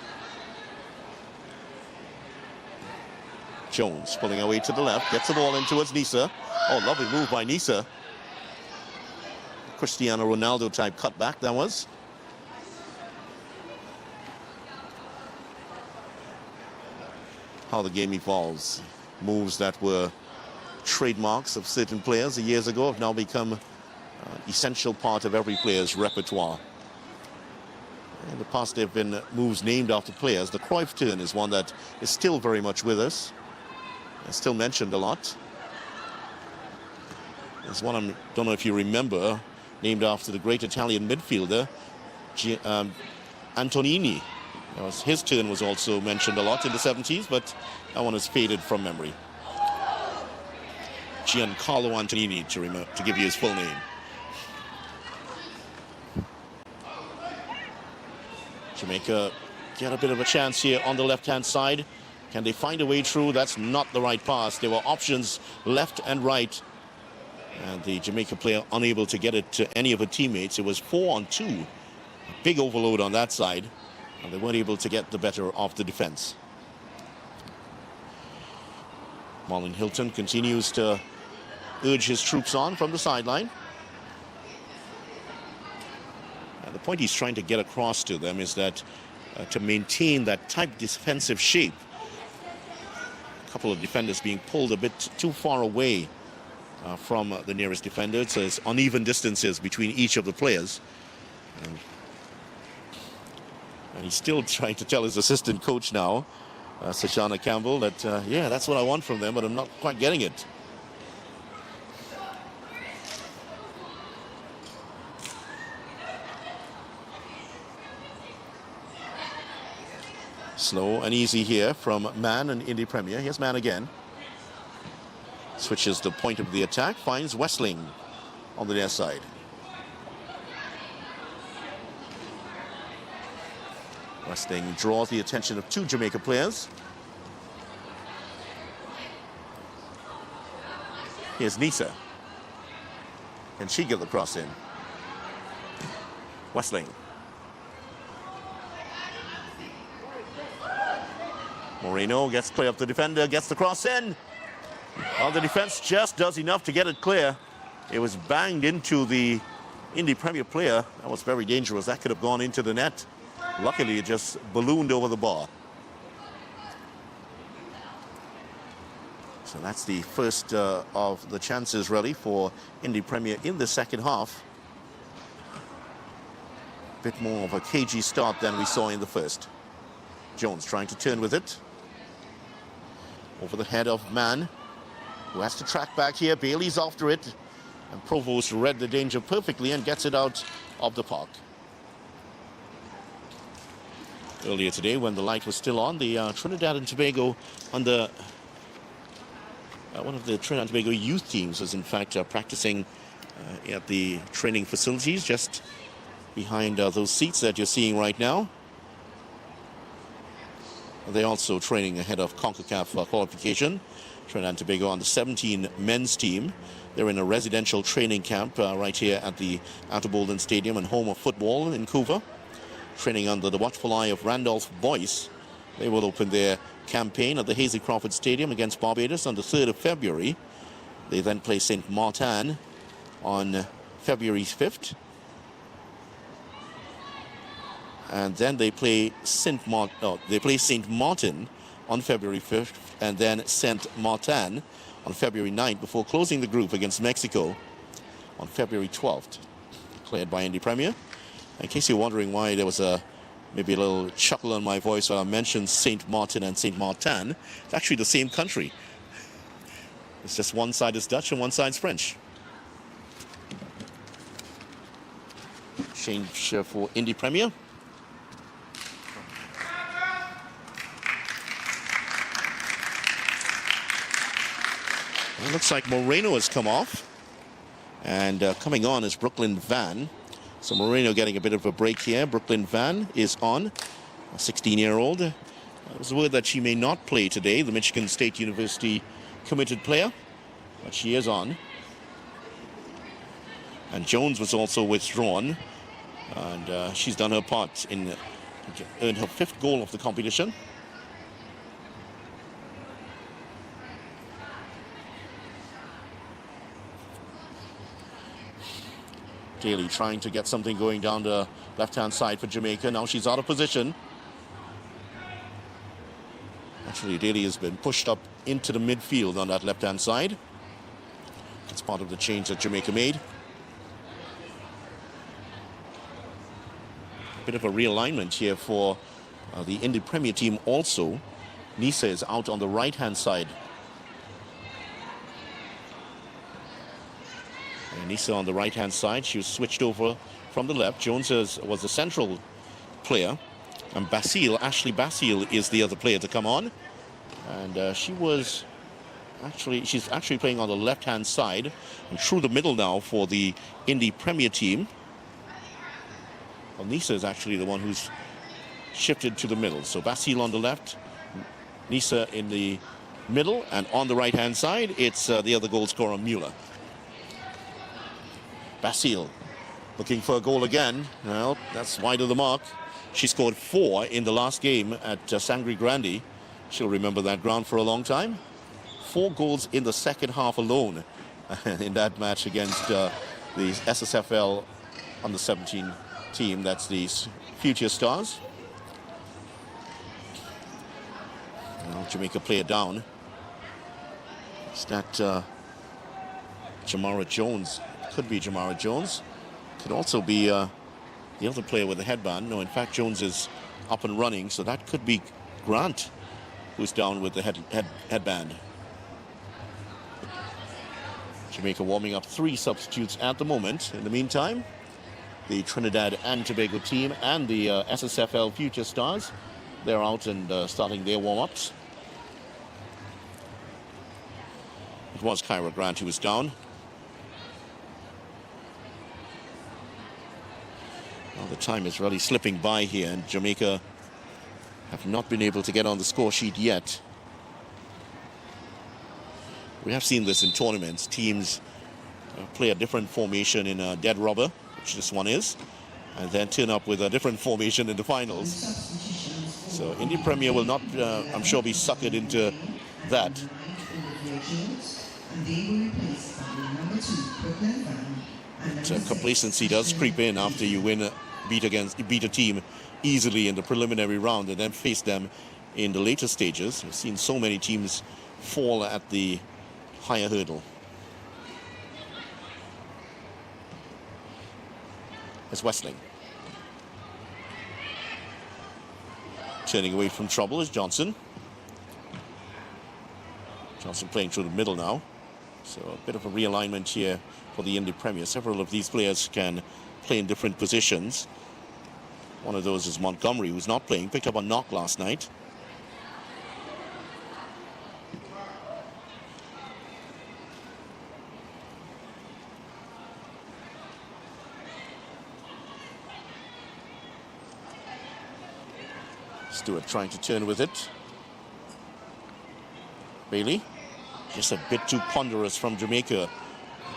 Jones pulling away to the left, gets the ball in towards Nisa. Oh, lovely move by Nisa. Cristiano Ronaldo type cutback that was. How the game evolves. Moves that were trademarks of certain players years ago have now become an essential part of every player's repertoire. In the past, there have been moves named after players. The Cruyff turn is one that is still very much with us. It's still mentioned a lot. There's one, I don't know if you remember, named after the great Italian midfielder, Antonini. His turn was also mentioned a lot in the 70s, but that one has faded from memory. Giancarlo Antonini, to give you his full name. Jamaica get a bit of a chance here on the left-hand side. Can they find a way through? That's not the right pass. There were options left and right. And the Jamaica player unable to get it to any of her teammates. It was 4-on-2. A big overload on that side. And they weren't able to get the better of the defense. Marlon Hilton continues to urge his troops on from the sideline. And the point he's trying to get across to them is that to maintain that tight defensive shape, a couple of defenders being pulled a bit too far away from the nearest defender. So it's uneven distances between each of the players. And he's still trying to tell his assistant coach now, Sashana Campbell, that, yeah, that's what I want from them, but I'm not quite getting it. Slow and easy here from Mann and Indy Premier. Here's Mann again. Switches the point of the attack, finds Westling on the near side. Westling draws the attention of 2 Jamaica players. Here's Nisa. Can she get the cross in? Westling. Moreno gets clear of the defender, gets the cross in. Well, the defense just does enough to get it clear. It was banged into the Indy Premier player. That was very dangerous. That could have gone into the net. Luckily, it just ballooned over the bar. So that's the first of the chances, really, for Indy Premier in the second half. Bit more of a cagey start than we saw in the first. Jones trying to turn with it. Over the head of Mann, who has to track back here. Bailey's after it. And Provost read the danger perfectly and gets it out of the park. Earlier today, when the light was still on, the Trinidad and Tobago under one of the Trinidad and Tobago youth teams was in fact practicing at the training facilities just behind those seats that you're seeing right now. They're also training ahead of CONCACAF qualification. Trinidad and Tobago on the 17 men's team. They're in a residential training camp right here at the Outer Bolden Stadium and home of football in Couva. Training under the watchful eye of Randolph Boyce. They will open their campaign at the Hazy Crawford Stadium against Barbados on the 3rd of February. They then play St. Martin on February 5th. And then they play St. Martin on February 5th, and then St. Martin on February 9th, before closing the group against Mexico on February 12th, declared by Indy Premier. In case you're wondering why there was maybe a little chuckle on my voice when I mentioned St. Martin and St. Martin, it's actually the same country. It's just one side is Dutch and one side is French. Change for Indy Premier. It looks like Moreno has come off, and coming on is Brooklyn Van. So Moreno getting a bit of a break here. Brooklyn Van is on, a 16-year-old. There's word that she may not play today, the Michigan State University committed player, but she is on. And Jones was also withdrawn, and she's done her part in earned her 5th goal of the competition. Daly trying to get something going down the left-hand side for Jamaica. Now she's out of position. Actually, Daly has been pushed up into the midfield on that left-hand side. It's part of the change that Jamaica made. A bit of a realignment here for the Indy Premier team also. Nisa is out on the right-hand side. And Nisa on the right-hand side. She was switched over from the left. Jones was the central player. And Ashley Basile is the other player to come on. And she's actually playing on the left-hand side and through the middle now for the Indy Premier team. Well, Nisa is actually the one who's shifted to the middle. So Basile on the left, Nisa in the middle, and on the right-hand side, it's the other goal scorer, Mueller. Basile looking for a goal again. Well, that's wide of the mark. She scored 4 in the last game at Sangre Grande. She'll remember that ground for a long time. 4 goals in the second half alone in that match against the SSFL under-17 team. That's the Future Stars. Well, Jamaica play it down. Is that Jamara Jones? Could be Jamara Jones. Could also be the other player with the headband. No, in fact, Jones is up and running, so that could be Grant, who's down with the headband. Jamaica warming up 3 substitutes at the moment. In the meantime, the Trinidad and Tobago team and the SSFL Future Stars, they're out and starting their warm-ups. It was Kyra Grant who was down. Well, the time is really slipping by here, and Jamaica have not been able to get on the score sheet yet. We have seen this in tournaments. Teams play a different formation in a dead rubber, which this one is, and then turn up with a different formation in the finals. So Indy Premier will not, I'm sure, be suckered into that. But complacency does creep in after you win beat a team easily in the preliminary round and then face them in the later stages. We've seen so many teams fall at the higher hurdle. It's Westling. Turning away from trouble is Johnson. Johnson playing through the middle now. So a bit of a realignment here for the Indy Premier. Several of these players can play in different positions. One of those is Montgomery, who's not playing. Picked up a knock last night. Stewart trying to turn with it. Bailey, just a bit too ponderous from Jamaica.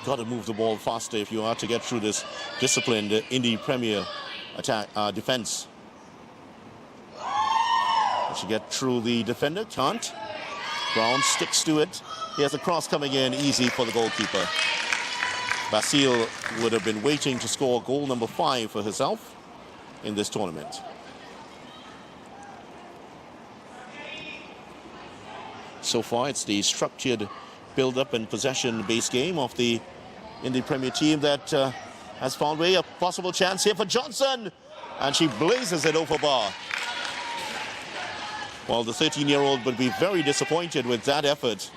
Got to move the ball faster if you are to get through this disciplined Indy Premier attack defense. Did she get through the defender? Can't. Brown sticks to it. Here's a cross coming in, easy for the goalkeeper. Basile would have been waiting to score goal number 5 for herself in this tournament. So far, it's the structured build-up and possession-based game of the Indy Premier team that has found way a possible chance here for Johnson. And she blazes it over bar. Well, the 13-year-old would be very disappointed with that effort.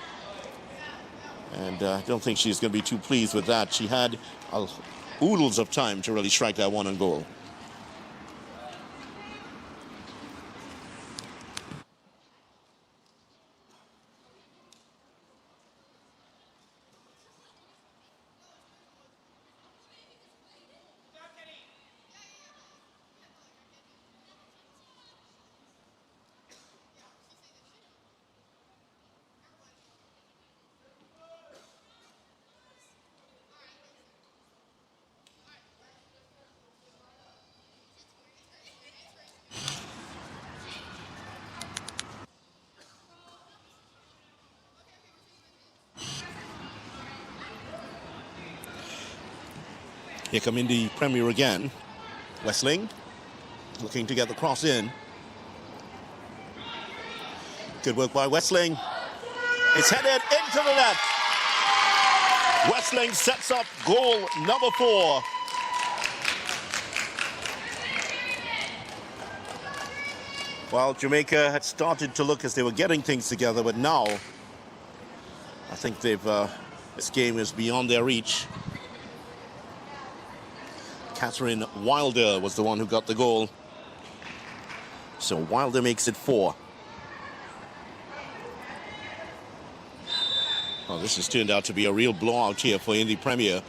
And I don't think she's going to be too pleased with that. She had oodles of time to really strike that one on goal. Here come Indy Premier again. Westling looking to get the cross in. Good work by Westling. It's headed into the net. Westling sets up goal number 4. Well, Jamaica had started to look as they were getting things together, but now I think this game is beyond their reach. Catherine Wilder was the one who got the goal. So Wilder makes it 4. Well, this has turned out to be a real blowout here for Indy Premier.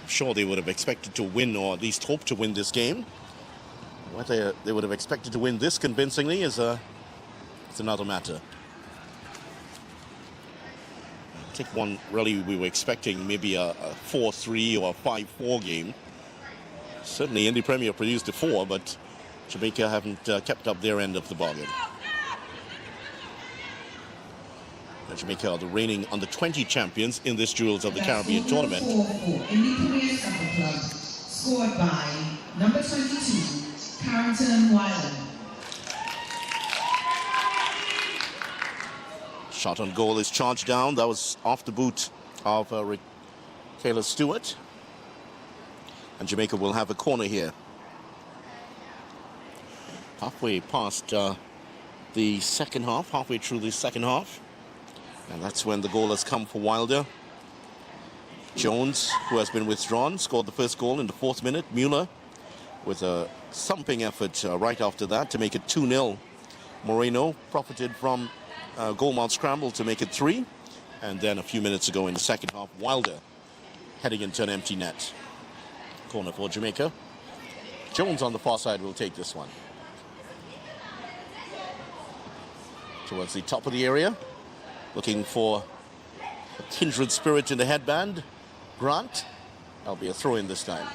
I'm sure they would have expected to win, or at least hope to win this game. Whether they would have expected to win this convincingly is it's another matter. I think one really we were expecting maybe a 4-3 or a 5-4 game. Certainly Indy Premier produced a 4, but Jamaica haven't kept up their end of the bargain. Jamaica are the reigning under-20 champions in this Jewels of the Caribbean tournament. Indy Premier Soccer Club, scored by number 22, Carrington Wilder. Shot on goal is charged down. That was off the boot of Kayla Stewart. And Jamaica will have a corner here. Halfway past the second half, halfway through the second half. And that's when the goal has come for Wilder. Jones, who has been withdrawn, scored the first goal in the 4th minute. Mueller with a thumping effort right after that to make it 2-0. Moreno profited from goal mouth scramble to make it 3. And then a few minutes ago in the second half, Wilder heading into an empty net. Corner for Jamaica. Jones on the far side will take this one. Towards the top of the area. Looking for a kindred spirit in the headband. Grant. That'll be a throw-in this time.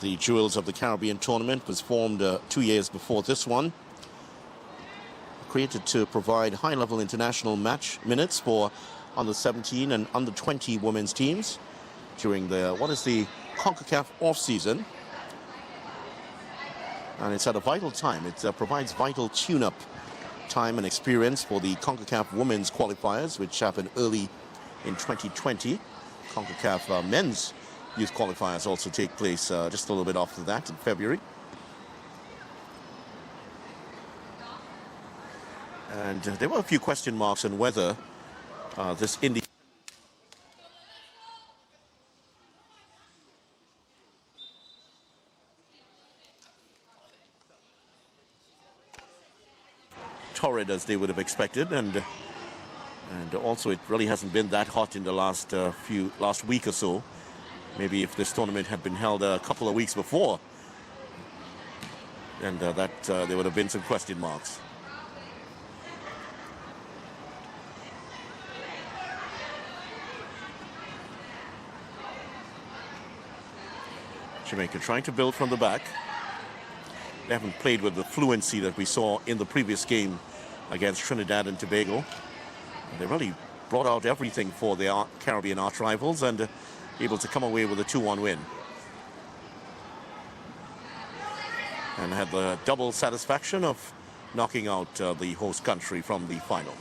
The Jewels of the Caribbean tournament was formed 2 years before this one. Created to provide high-level international match minutes for under-17 and under-20 women's teams during the CONCACAF off-season. And it's at a vital time. It provides vital tune-up time and experience for the CONCACAF women's qualifiers, which happen early in 2020. CONCACAF men's youth qualifiers also take place just a little bit after that in February. And there were a few question marks on whether this Indy torrid as they would have expected, and also it really hasn't been that hot in the last week or so. Maybe if this tournament had been held a couple of weeks before, and there would have been some question marks. Jamaica trying to build from the back. They haven't played with the fluency that we saw in the previous game against Trinidad and Tobago. They really brought out everything for their Caribbean arch rivals and able to come away with a 2-1 win. And had the double satisfaction of knocking out the host country from the final.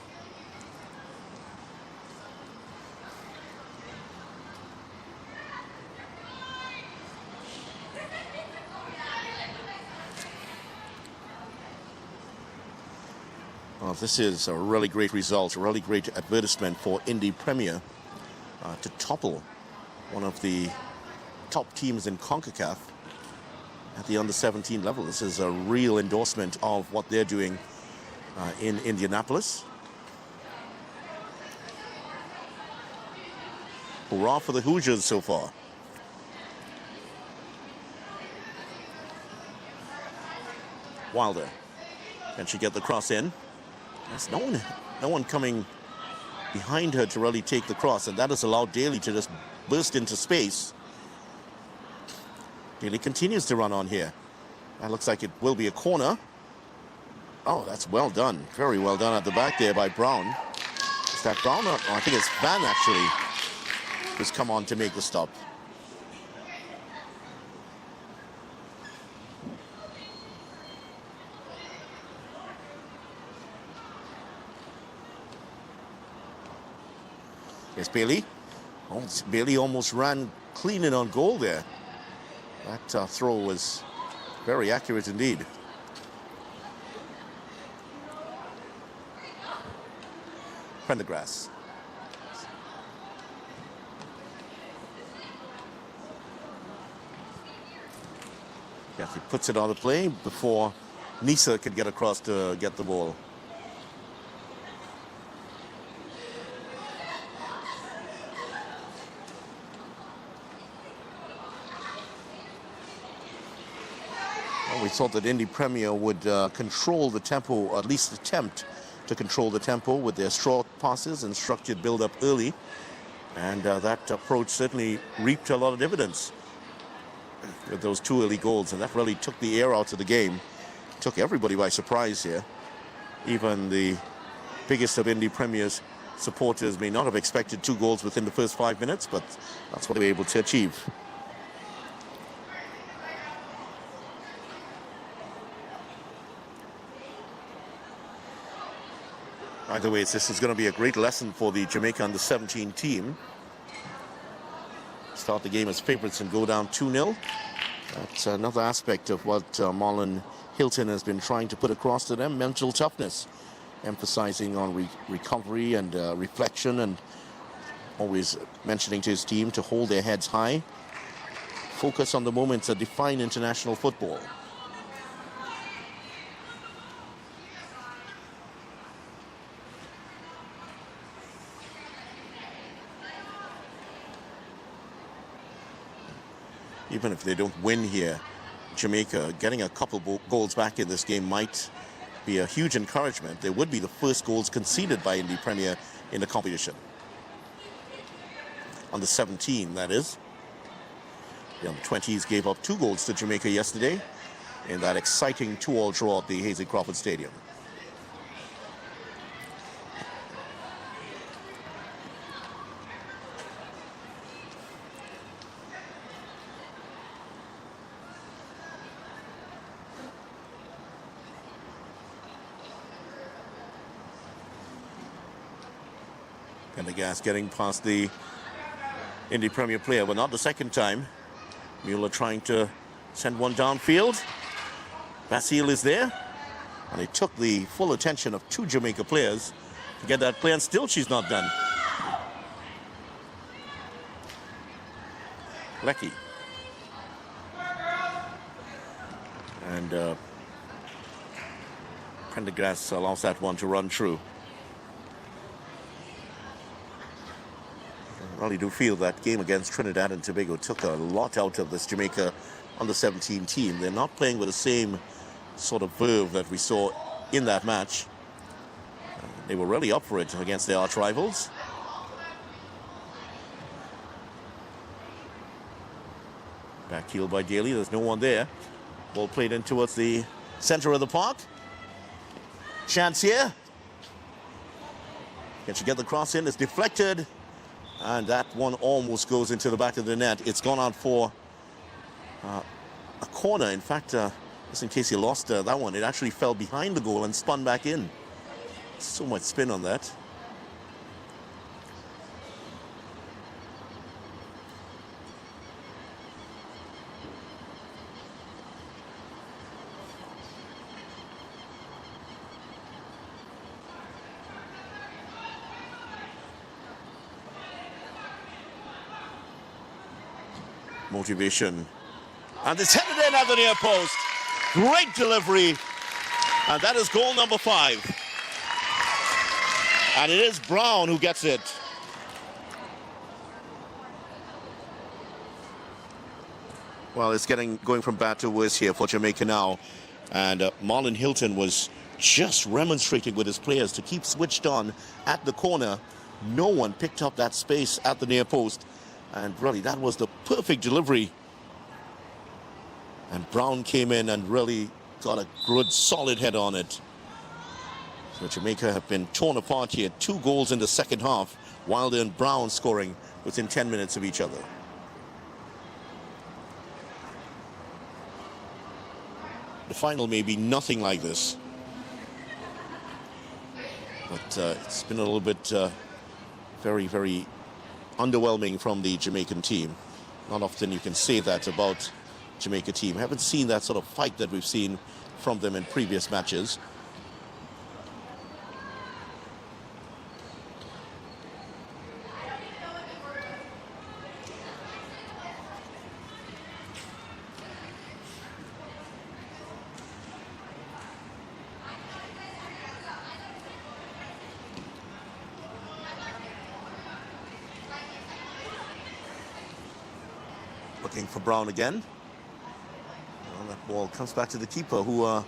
This is a really great result, a really great advertisement for Indy Premier to topple one of the top teams in CONCACAF at the under-17 level. This is a real endorsement of what they're doing in Indianapolis. Hurrah for the Hoosiers so far. Wilder. Can she get the cross in? There's no one coming behind her to really take the cross, and that has allowed Daly to just burst into space. Daly continues to run on here. That looks like it will be a corner. Oh, that's well done. Very well done at the back there by Brown. Is that Brown? Or I think it's Van, actually, who's come on to make the stop. Yes, Bailey. Oh, Bailey almost ran clean in on goal there. That throw was very accurate indeed. Prendergrass. Yeah, he puts it on the play before Nisa could get across to get the ball. We thought that Indy Premier would control the tempo, or at least attempt to control the tempo with their short passes and structured build-up early. And that approach certainly reaped a lot of dividends with those 2 early goals. And that really took the air out of the game, took everybody by surprise here. Even the biggest of Indy Premier's supporters may not have expected 2 goals within the first 5 minutes, but that's what they were able to achieve. Either way, this is going to be a great lesson for the Jamaica under-17 team. Start the game as favorites and go down 2-0. That's another aspect of what Marlon Hilton has been trying to put across to them, mental toughness, emphasizing on recovery and reflection, and always mentioning to his team to hold their heads high, focus on the moments that define international football. Even if they don't win here, Jamaica getting a couple goals back in this game might be a huge encouragement. They would be the first goals conceded by Indy Premier in the competition. Under 17, that is. The under-20s gave up 2 goals to Jamaica yesterday in that exciting 2-all draw at the Hazy Crawford Stadium. Pendergast getting past the Indy Premier player, but not the second time. Mueller trying to send one downfield. Basile is there, and it took the full attention of 2 Jamaica players to get that play, and still she's not done. Lecky. And Pendergast allows that one to run through. I really do feel that game against Trinidad and Tobago took a lot out of this Jamaica under-17 team. They're not playing with the same sort of verve that we saw in that match. They were really up for it against their arch rivals. Back heel by Daly, there's no one there. Ball played in towards the center of the park. Chance here. Can she get the cross in? It's deflected. And that one almost goes into the back of the net. It's gone out for a corner. In fact, just in case you lost that one, it actually fell behind the goal and spun back in. So much spin on that. Motivation, and it's headed in at the near post. Great delivery, and that is goal number 5. And it is Brown who gets it. Well, it's going from bad to worse here for Jamaica now, and Marlon Hilton was just remonstrating with his players to keep switched on at the corner. No one picked up that space at the near post. And really, that was the perfect delivery. And Brown came in and really got a good, solid head on it. So Jamaica have been torn apart here. 2 goals in the second half. Wilder and Brown scoring within 10 minutes of each other. The final may be nothing like this. But it's been a little bit very, very underwhelming from the Jamaican team. Not often you can say that about Jamaica team. Haven't seen that sort of fight that we've seen from them in previous matches. Looking for Brown again. Well, that ball comes back to the keeper, who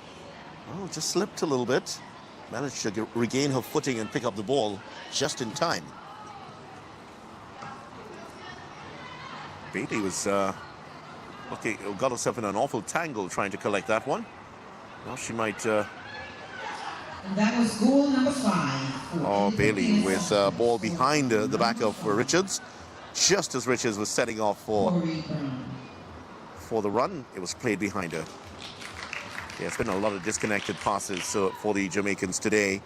just slipped a little bit. Managed to regain her footing and pick up the ball just in time. Bailey was got herself in an awful tangle trying to collect that one. Now she might. And that was goal number 5. Oh, Bailey with ball behind the back of Richards. Just as Richards was setting off for the run, it was played behind her. Yeah, it's been a lot of disconnected passes for the Jamaicans today,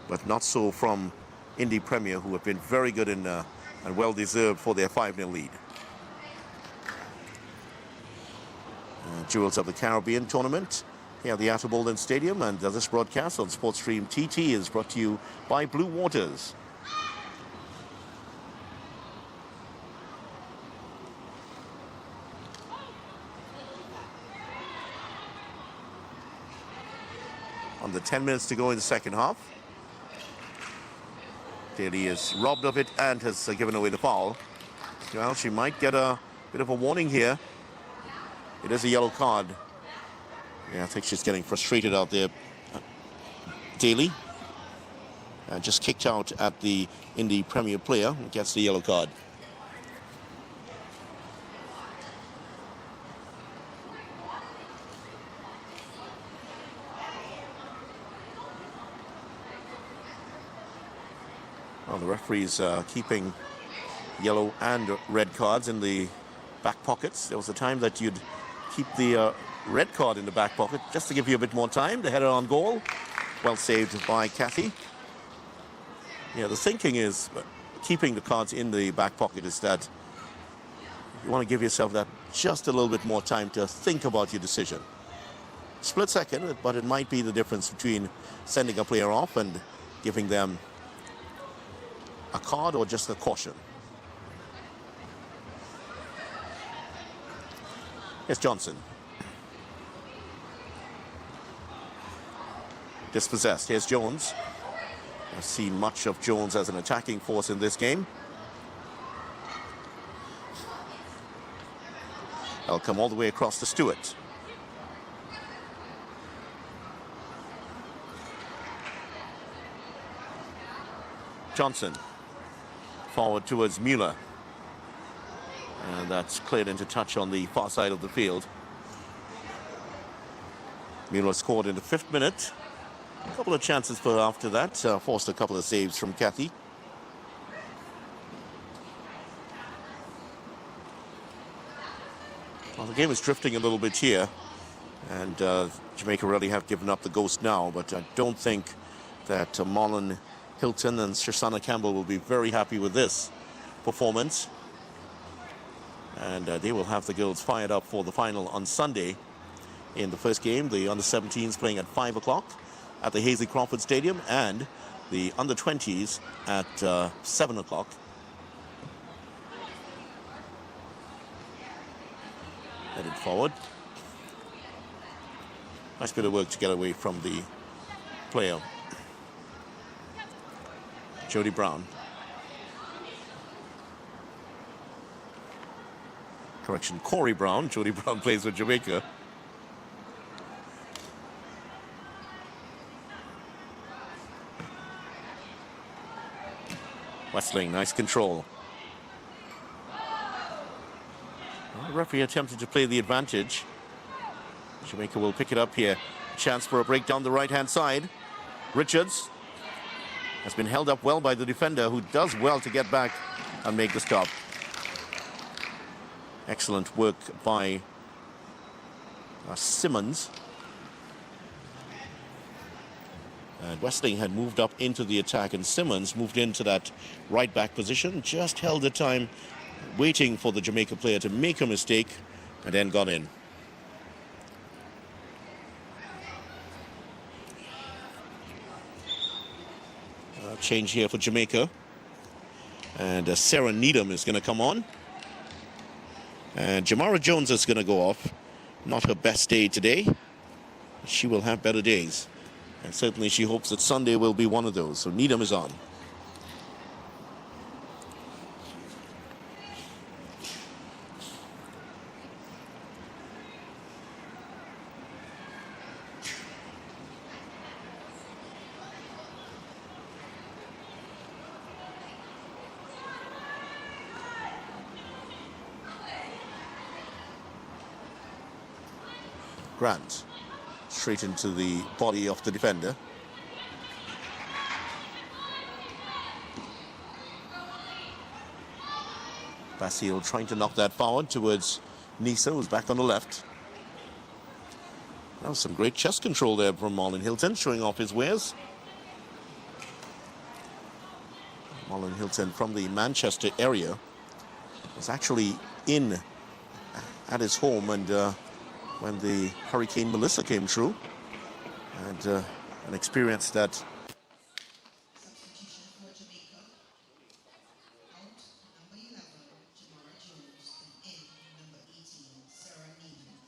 but not so from Indy Premier, who have been very good and well-deserved for their 5-0 lead. Jewels of the Caribbean tournament here at the Outer Bolden Stadium, and this broadcast on Sportstream TT is brought to you by Blue Waters. Under 10 minutes to go in the second half. Daly is robbed of it and has given away the foul. Well, she might get a bit of a warning here. It is a yellow card. Yeah, I think she's getting frustrated out there. Daly just kicked out at the Indy Premier player and gets the yellow card. Well, the referees keeping yellow and red cards in the back pockets. There was a time that you'd keep the red card in the back pocket just to give you a bit more time. The header on goal, well saved by Kathy. Yeah, the thinking is keeping the cards in the back pocket is that you want to give yourself that just a little bit more time to think about your decision. Split second, but it might be the difference between sending a player off and giving them a card or just a caution. Here's Johnson. Dispossessed. Here's Jones. I've seen much of Jones as an attacking force in this game. I'll come all the way across to Stewart. Johnson. Forward towards Mueller. And that's cleared into touch on the far side of the field. Mueller scored in the 5th minute. A couple of chances for after that. Forced a couple of saves from Kathy. Well, the game is drifting a little bit here. And Jamaica really have given up the ghost now. But I don't think that Marlon Hilton and Shoshana Campbell will be very happy with this performance. And they will have the girls fired up for the final on Sunday. In the first game, the under-17s playing at 5 o'clock at the Hazley Crawford Stadium, and the under-20s at 7 o'clock. Headed forward. Nice bit of work to get away from the player. Jody Brown. Correction, Corey Brown. Jody Brown plays with Jamaica. Westling, nice control. Well, the referee attempted to play the advantage. Jamaica will pick it up here. Chance for a break down the right-hand side. Richards has been held up well by the defender, who does well to get back and make the stop. Excellent work by Simmons. And Westling had moved up into the attack, and Simmons moved into that right back position, just held the time, waiting for the Jamaica player to make a mistake, and then got in. Change here for Jamaica. And Sarah Needham is going to come on. And Jamara Jones is going to go off. Not her best day today. She will have better days. And certainly she hopes that Sunday will be one of those. So Needham is on. Grant, straight into the body of the defender. Basile trying to knock that forward towards Nisa, who's back on the left. That was some great chest control there from Marlon Hilton, showing off his wares. Marlon Hilton from the Manchester area was actually in at his home, and when the Hurricane Melissa came through, and an experience that Substitution for Jamaica. Out number 11, Jamara Jones, and in number 18, Sarah Needham.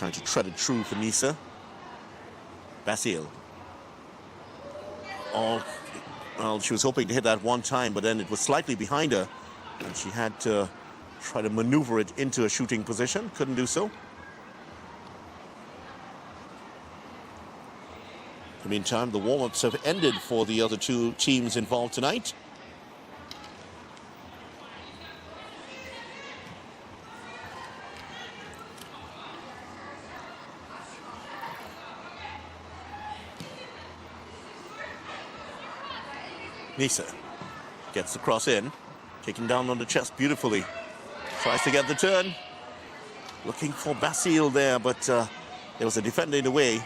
trying to tread it through for Nisa. Basile. Oh, well, she was hoping to hit that one time, but then it was slightly behind her, and she had to try to maneuver it into a shooting position. Couldn't do so. In the meantime, the warm-ups have ended for the other two teams involved tonight. Nisa gets the cross in, kicking down on the chest beautifully. Tries to get the turn. Looking for Basile there, but there was a defender in the way.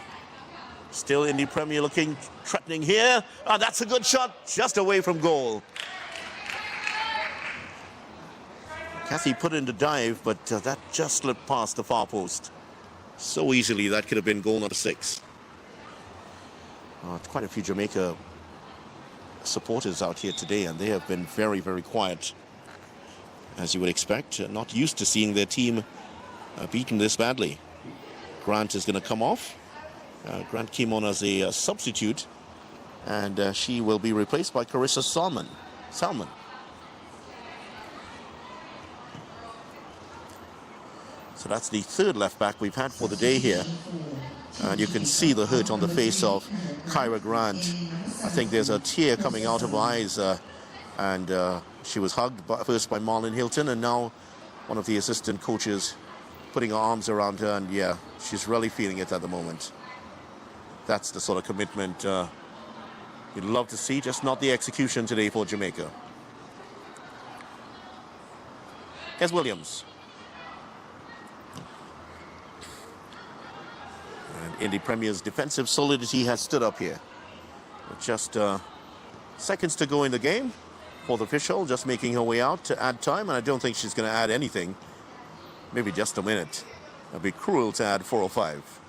Still Indy Premier looking threatening here. Ah, that's a good shot, just away from goal. Cassie put in the dive, but that just slipped past the far post. So easily, that could have been goal number 6. Quite a few Jamaica supporters out here today, and they have been very, very quiet, as you would expect. Not used to seeing their team beaten this badly. Grant is going to come off. Grant came on as a substitute, and she will be replaced by Carissa Salmon. So that's the 3rd left back we've had for the day here. And you can see the hurt on the face of Kyra Grant. I think there's a tear coming out of her eyes. And she was hugged first by Marlon Hilton, and now one of the assistant coaches putting her arms around her. And yeah, she's really feeling it at the moment. That's the sort of commitment you'd love to see, just not the execution today for Jamaica. Here's Williams. And Indy Premier's defensive solidity has stood up here. With just seconds to go in the game for the official, just making her way out to add time, and I don't think she's going to add anything. Maybe just a minute. It'd be cruel to add 4 or 5.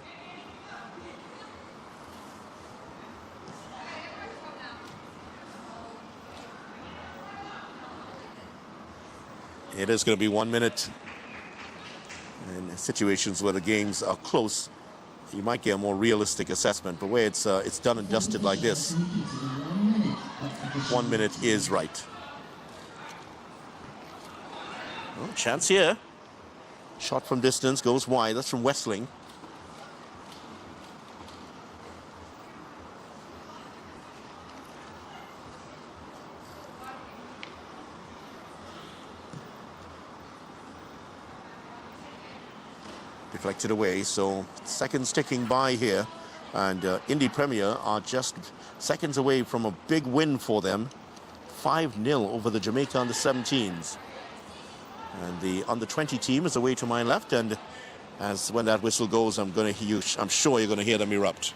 It is going to be 1 minute. In situations where the games are close, you might get a more realistic assessment, but where it's done and dusted like this, 1 minute is right. Well, chance here. Shot from distance, goes wide. That's from Westling. Deflected away, so seconds ticking by here, and Indy Premier are just seconds away from a big win for them, 5-0 over the Jamaica under-17s. And the under-20 team is away to my left, and as when that whistle goes, I'm sure you're going to hear them erupt.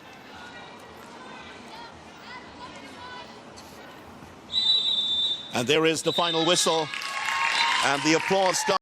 And there is the final whistle, and the applause starts.